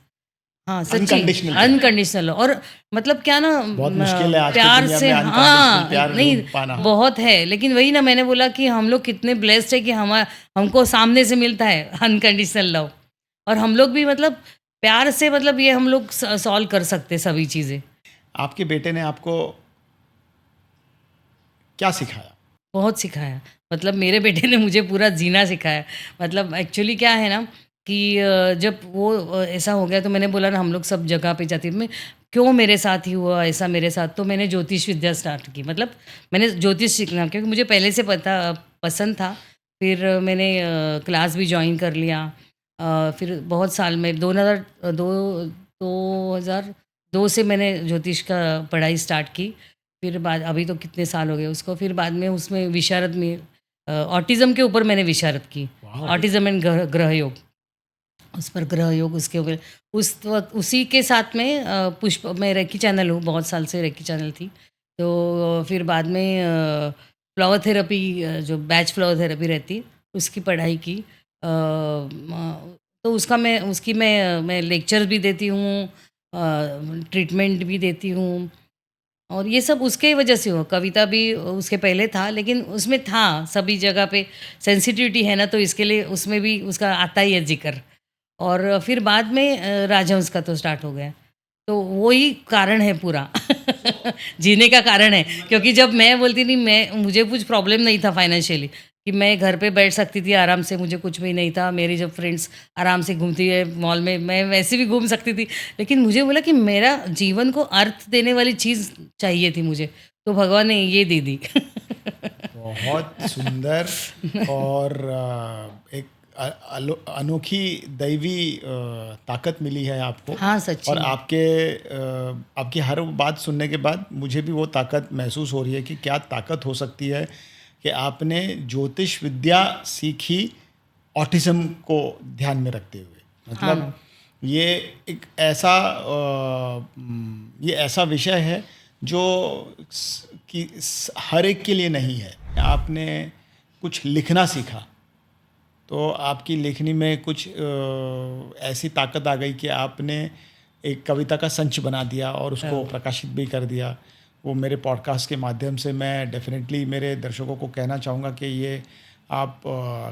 हाँ, सच्ची अनकंडीशनल प्यार। अनकंडीशनल और मतलब क्या ना बहुत मुश्किल है आज की प्यार दुनिया से में अनकंडीशनल हाँ, प्यार नहीं ढूँढ पाना। बहुत है, लेकिन वही ना मैंने बोला कि हम लोग कितने ब्लेस्ड है कि हमको सामने से मिलता है अनकंडीशनल लव। और हम लोग भी मतलब प्यार से मतलब ये हम लोग सॉल्व कर सकते हैं सभी चीज़ें। आपके बेटे ने आपको क्या सिखाया? बहुत सिखाया। मतलब मेरे बेटे ने मुझे पूरा जीना सिखाया। मतलब एक्चुअली क्या है ना कि जब वो ऐसा हो गया तो मैंने बोला ना हम लोग सब जगह पे जाते मैं क्यों मेरे साथ ही हुआ ऐसा मेरे साथ, तो मैंने ज्योतिष विद्या स्टार्ट की। मतलब मैंने ज्योतिष सीखना क्योंकि मुझे पहले से पसंद था। फिर मैंने क्लास भी जॉइन कर लिया। फिर बहुत साल में 2002 से मैंने ज्योतिष का पढ़ाई स्टार्ट की। फिर बाद अभी तो कितने साल हो गए उसको, फिर बाद में उसमें विशारद में ऑटिज़्म के ऊपर मैंने विशारद की। वाह! ऑटिज़्म एंड ग्रह योग, उस पर ग्रह योग उसके ऊपर उस वक़्त उसी के साथ में पुष्प मैं रेकी चैनल हूँ, बहुत साल से रेकी चैनल थी। तो फिर बाद में फ्लावर थेरेपी जो बैच फ्लावर थेरेपी रहती है, उसकी पढ़ाई की। तो मैं लेक्चर भी देती हूँ, ट्रीटमेंट भी देती हूँ। और ये सब उसके वजह से हुआ, कविता भी उसके पहले था, लेकिन उसमें था सभी जगह पे सेंसिटिविटी है ना, तो इसके लिए उसमें भी उसका आता ही है ज़िक्र। और फिर बाद में राजहंस का तो स्टार्ट हो गया। तो वही कारण है पूरा जीने का कारण है, क्योंकि जब मैं बोलती थी मुझे कुछ प्रॉब्लम नहीं था फाइनेंशियली कि मैं घर पे बैठ सकती थी आराम से, मुझे कुछ भी नहीं था। मेरी जब फ्रेंड्स आराम से घूमती है मॉल में, मैं वैसे भी घूम सकती थी। लेकिन मुझे बोला कि मेरा जीवन को अर्थ देने वाली चीज़ चाहिए थी मुझे, तो भगवान ने ये दे दी। बहुत सुंदर और एक अनोखी दैवी ताकत मिली है आपको। हाँ, सच्ची और में। आपकी हर बात सुनने के बाद मुझे भी वो ताकत महसूस हो रही है कि क्या ताकत हो सकती है कि आपने ज्योतिष विद्या सीखी ऑटिज़म को ध्यान में रखते हुए। मतलब हाँ, ये एक ऐसा ये ऐसा विषय है जो हर एक के लिए नहीं है। आपने कुछ लिखना सीखा तो आपकी लेखनी में कुछ ऐसी ताकत आ गई कि आपने एक कविता का संच बना दिया और उसको प्रकाशित भी कर दिया। वो मेरे पॉडकास्ट के माध्यम से मैं डेफिनेटली मेरे दर्शकों को कहना चाहूँगा कि ये आप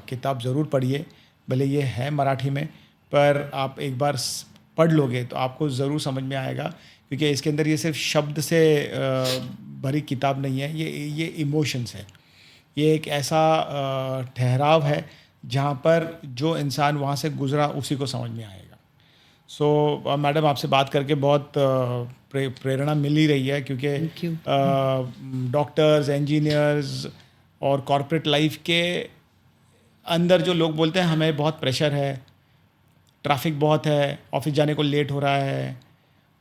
किताब ज़रूर पढ़िए। भले ये है मराठी में, पर आप एक बार पढ़ लोगे तो आपको ज़रूर समझ में आएगा, क्योंकि इसके अंदर ये सिर्फ शब्द से भरी किताब नहीं है, ये इमोशंस है। ये एक ऐसा ठहराव है जहाँ पर जो इंसान वहाँ से गुज़रा उसी को समझ में आएगा। सो मैडम आपसे बात करके बहुत प्रेरणा मिल ही रही है, क्योंकि थैंक यू। डॉक्टर्स, इंजीनियर्स और कॉर्पोरेट लाइफ के अंदर जो लोग बोलते हैं हमें बहुत प्रेशर है, ट्रैफिक बहुत है, ऑफिस जाने को लेट हो रहा है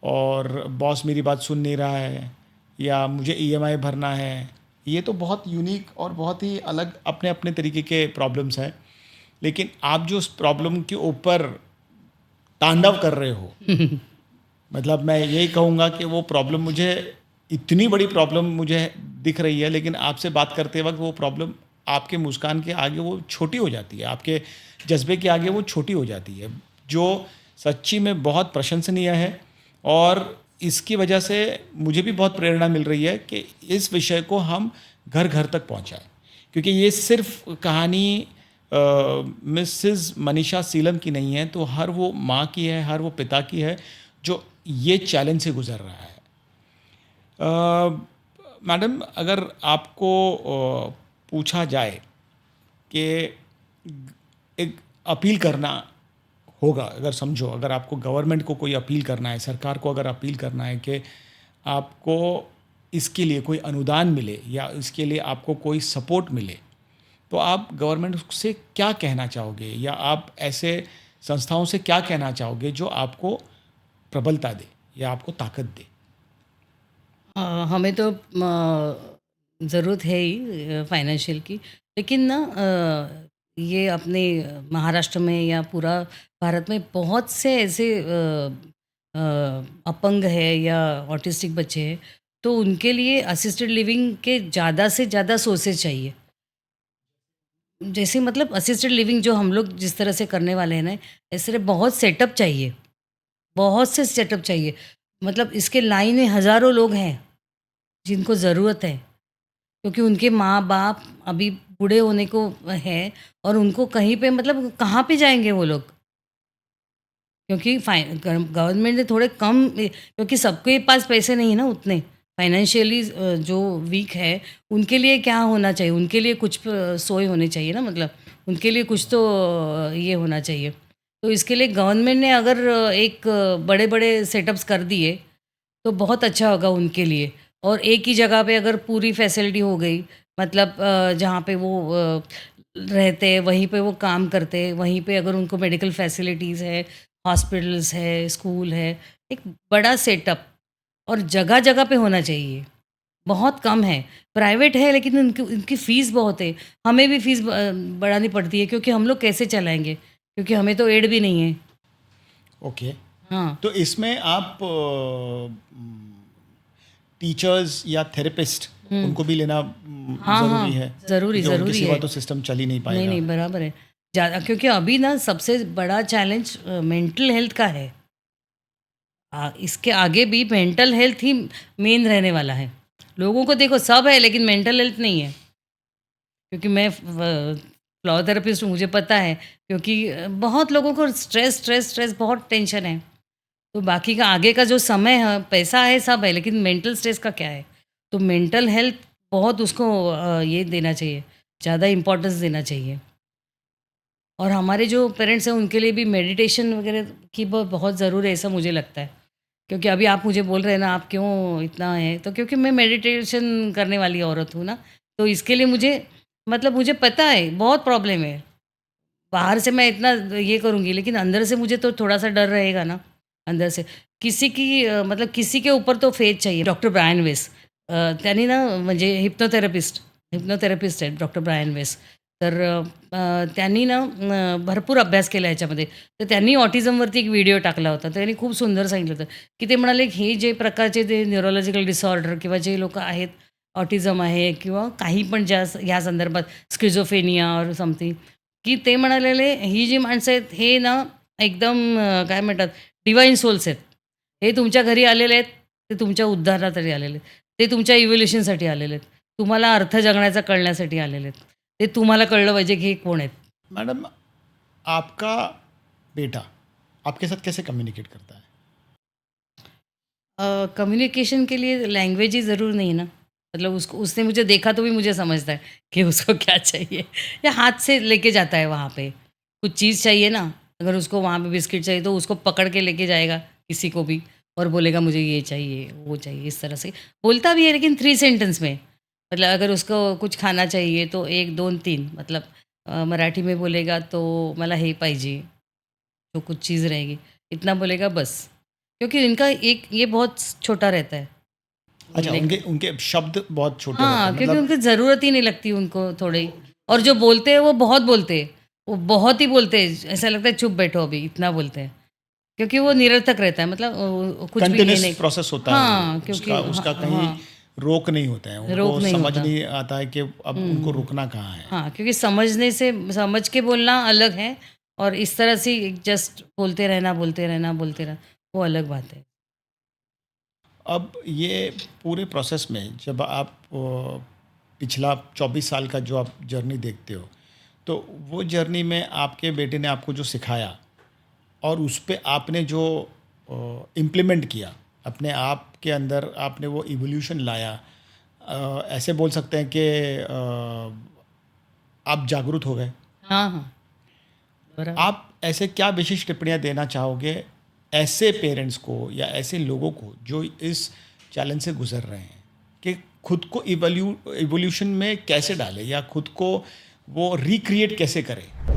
और बॉस मेरी बात सुन नहीं रहा है, या मुझे ईएमआई भरना है। ये तो बहुत यूनिक और बहुत ही अलग अपने अपने तरीके के प्रॉब्लम्स हैं, लेकिन आप जो उस प्रॉब्लम के ऊपर तांडव कर रहे हो मतलब मैं यही कहूँगा कि वो प्रॉब्लम मुझे इतनी बड़ी प्रॉब्लम मुझे दिख रही है, लेकिन आपसे बात करते वक्त वो प्रॉब्लम आपके मुस्कान के आगे वो छोटी हो जाती है, आपके जज्बे के आगे वो छोटी हो जाती है, जो सच्ची में बहुत प्रशंसनीय है। और इसकी वजह से मुझे भी बहुत प्रेरणा मिल रही है कि इस विषय को हम घर घर तक पहुंचाएं, क्योंकि ये सिर्फ कहानी मिसेस मनीषा सीलम की नहीं है, तो हर वो माँ की है, हर वो पिता की है जो ये चैलेंज से गुजर रहा है। मैडम, अगर आपको पूछा जाए कि एक अपील करना होगा, अगर समझो, अगर आपको गवर्नमेंट को कोई अपील करना है, सरकार को अगर अपील करना है कि आपको इसके लिए कोई अनुदान मिले या इसके लिए आपको कोई सपोर्ट मिले, तो आप गवर्नमेंट से क्या कहना चाहोगे, या आप ऐसे संस्थाओं से क्या कहना चाहोगे जो आपको प्रबलता दे या आपको ताकत दे? हमें तो ज़रूरत है ही फाइनेंशियल की, लेकिन ना ये अपने महाराष्ट्र में या पूरा भारत में बहुत से ऐसे अ, अपंग है या ऑटिस्टिक बच्चे हैं, तो उनके लिए असिस्टेड लिविंग के ज़्यादा से ज़्यादा सोर्सेज चाहिए। जैसे मतलब असिस्टेड लिविंग जो हम लोग जिस तरह से करने वाले हैं ना, इस तरह बहुत सेटअप चाहिए, बहुत से सेटअप चाहिए। मतलब इसके लाइन में हज़ारों लोग हैं जिनको ज़रूरत है, क्योंकि उनके माँ-बाप अभी बूढ़े होने को हैं और उनको कहीं पे मतलब कहाँ पे जाएँगे वो लोग? क्योंकि गवर्नमेंट ने थोड़े कम क्योंकि सबके पास पैसे नहीं है ना उतने, फाइनेंशियली जो वीक है, उनके लिए क्या होना चाहिए? उनके लिए कुछ सोए होने चाहिए ना, मतलब उनके लिए कुछ तो ये होना चाहिए। तो इसके लिए गवर्नमेंट ने अगर एक बड़े-बड़े सेटअप्स कर दिए, तो बहुत अच्छा होगा उनके लिए। और एक ही जगह पे अगर पूरी फैसिलिटी हो गई, मतलब जहाँ पे वो रहते हैं, वहीं पे वो काम करते हैं, वहीं पे अगर उनको मेडिकल फैसिलिटीज़ है, हॉस्पिटल्स है, स्कूल है, एक बड़ा सेटअप और जगह-जगह पे होना चाहिए। बहुत कम है, प्राइवेट है लेकिन उनकी उनकी फ़ीस बहुत है। हमें भी फ़ीस बढ़ानी पड़ती है, क्योंकि हम लोग कैसे चलाएँगे? क्योंकि हमें तो एड भी नहीं है। ओके। हाँ। तो इसमें आप टीचर्स या थेरेपिस्ट हुँ। उनको भी लेना हाँ, ज़रूरी हाँ। है, ज़रूरी, क्योंकि उनके ज़रूरी सिवा है। तो सिस्टम चल ही नहीं नहीं, पाएगा। नहीं, बराबर है। ज़्यादा क्योंकि अभी ना सबसे बड़ा चैलेंज मेंटल हेल्थ का है। इसके आगे भी मेंटल हेल्थ ही मेन रहने वाला है। लोगों को देखो सब है लेकिन मेंटल हेल्थ नहीं है। क्योंकि मैं फ्लावर थेरेपिस्ट हूँ, मुझे पता है, क्योंकि बहुत लोगों को स्ट्रेस स्ट्रेस स्ट्रेस बहुत टेंशन है। तो बाकी का आगे का जो समय है, पैसा है, सब है, लेकिन मेंटल स्ट्रेस का क्या है? तो मेंटल हेल्थ बहुत उसको ये देना चाहिए, ज़्यादा इम्पोर्टेंस देना चाहिए। और हमारे जो पेरेंट्स हैं उनके लिए भी मेडिटेशन वगैरह की बहुत ज़रूर है, ऐसा मुझे लगता है। क्योंकि अभी आप मुझे बोल रहे हैं ना, आप क्यों इतना है, तो क्योंकि मैं मेडिटेशन करने वाली औरत हूँ ना, तो इसके लिए मुझे मतलब मुझे पता है बहुत प्रॉब्लम है। बाहर से मैं इतना ये करूँगी, लेकिन अंदर से मुझे तो थोड़ा-सा डर रहेगा ना, अंदर से। किसी की मतलब किसी के ऊपर तो फेथ चाहिए। डॉक्टर ब्रायन वेस त्यांनी ना म्हणजे हिप्नोथेरपिस्ट आहेत डॉक्टर ब्रायन वेस. तर त्यांनी ना भरपूर अभ्यास केला ह्याच्यामध्ये. तर त्यांनी ऑटिझमवरती एक व्हिडिओ टाकला होता. त्यांनी खूप सुंदर सांगितलं होतं, की ते म्हणाले, हे जे प्रकारचे ते न्यूरोलॉजिकल डिसऑर्डर किंवा जे लोकं आहेत, ऑटिझम आहे किंवा काही पण ज्या ह्या संदर्भात स्किझोफ्रेनिया और समथिंग, की ते म्हणालेले, ही जी माणसं आहेत हे ना एकदम काय म्हणतात डिवाइन सोल्स आहेत. हे तुमच्या घरी आलेले आहेत, ते तुमच्या उद्धारासाठी आलेले आहेत. ते तुमच्या इव्होल्यूशनसाठी आलेले आहेत. तुम्हाला अर्थ जगण्याचा कळण्यासाठी आलेले आहेत. ते तुम्हाला कळलं पाहिजे की हे कोण आहेत. मैडम, आपका बेटा आपके साथ कैसे कम्युनिकेट करता है? कम्युनिकेशन के लिए लैंग्वेज ही ज़रूर नहीं है ना। मतलब उसको उसने मुझे देखा तो भी मुझे समझता है कि उसको क्या चाहिए, या हाथ से लेके जाता है वहाँ पे। कुछ चीज़ चाहिए ना, अगर उसको वहाँ पे बिस्किट चाहिए तो उसको पकड़ के लेके जाएगा किसी को भी और बोलेगा मुझे ये चाहिए, वो चाहिए, इस तरह से। बोलता भी है लेकिन 3 सेंटेंस में। मतलब अगर उसको कुछ खाना चाहिए तो 1, 2, 3 मतलब मराठी में बोलेगा तो मला हे पाहिजे, जो कुछ चीज़ रहेगी, इतना बोलेगा बस। क्योंकि इनका एक ये बहुत छोटा रहता है अच्छा, बोलने का। उनके उनके शब्द बहुत छोटे रहते हाँ, हैं, क्योंकि मतलब उनकी ज़रूरत ही नहीं लगती उनको थोड़ी, और जो बोलते हैं वो बहुत बोलते हैं। वो बहुत ही बोलते हैं, ऐसा लगता है चुप बैठो अभी, इतना बोलते हैं। क्योंकि वो निरर्थक रहता है, मतलब कुछ भी ये कंटिन्यूस नहीं। प्रोसेस होता है वो, हाँ, क्योंकि उसका हाँ, उसका कहीं हाँ, रोक नहीं होता है, रोक उनको नहीं समझ होता। नहीं आता है कि अब उनको हुँ। रुकना कहाँ है। हाँ, क्योंकि समझने से समझ के बोलना अलग है, और इस तरह से जस्ट बोलते रहना, बोलते रहना, बोलते रहना, वो अलग बात है। अब ये पूरे प्रोसेस में जब आप पिछला 24 साल का जो आप जर्नी देखते हो, तो वो जर्नी में आपके बेटे ने आपको जो सिखाया और उस पे आपने जो इम्प्लीमेंट किया, अपने आप के अंदर आपने वो इवोल्यूशन लाया, ऐसे बोल सकते हैं कि आप जागरूक हो गए। हाँ, हाँ, बराबर। आप ऐसे क्या विशेष टिप्पणियाँ देना चाहोगे ऐसे पेरेंट्स को या ऐसे लोगों को जो इस चैलेंज से गुजर रहे हैं कि खुद को इवोल्यूशन में कैसे डालें या खुद को वो रिक्रिएट कैसे करें?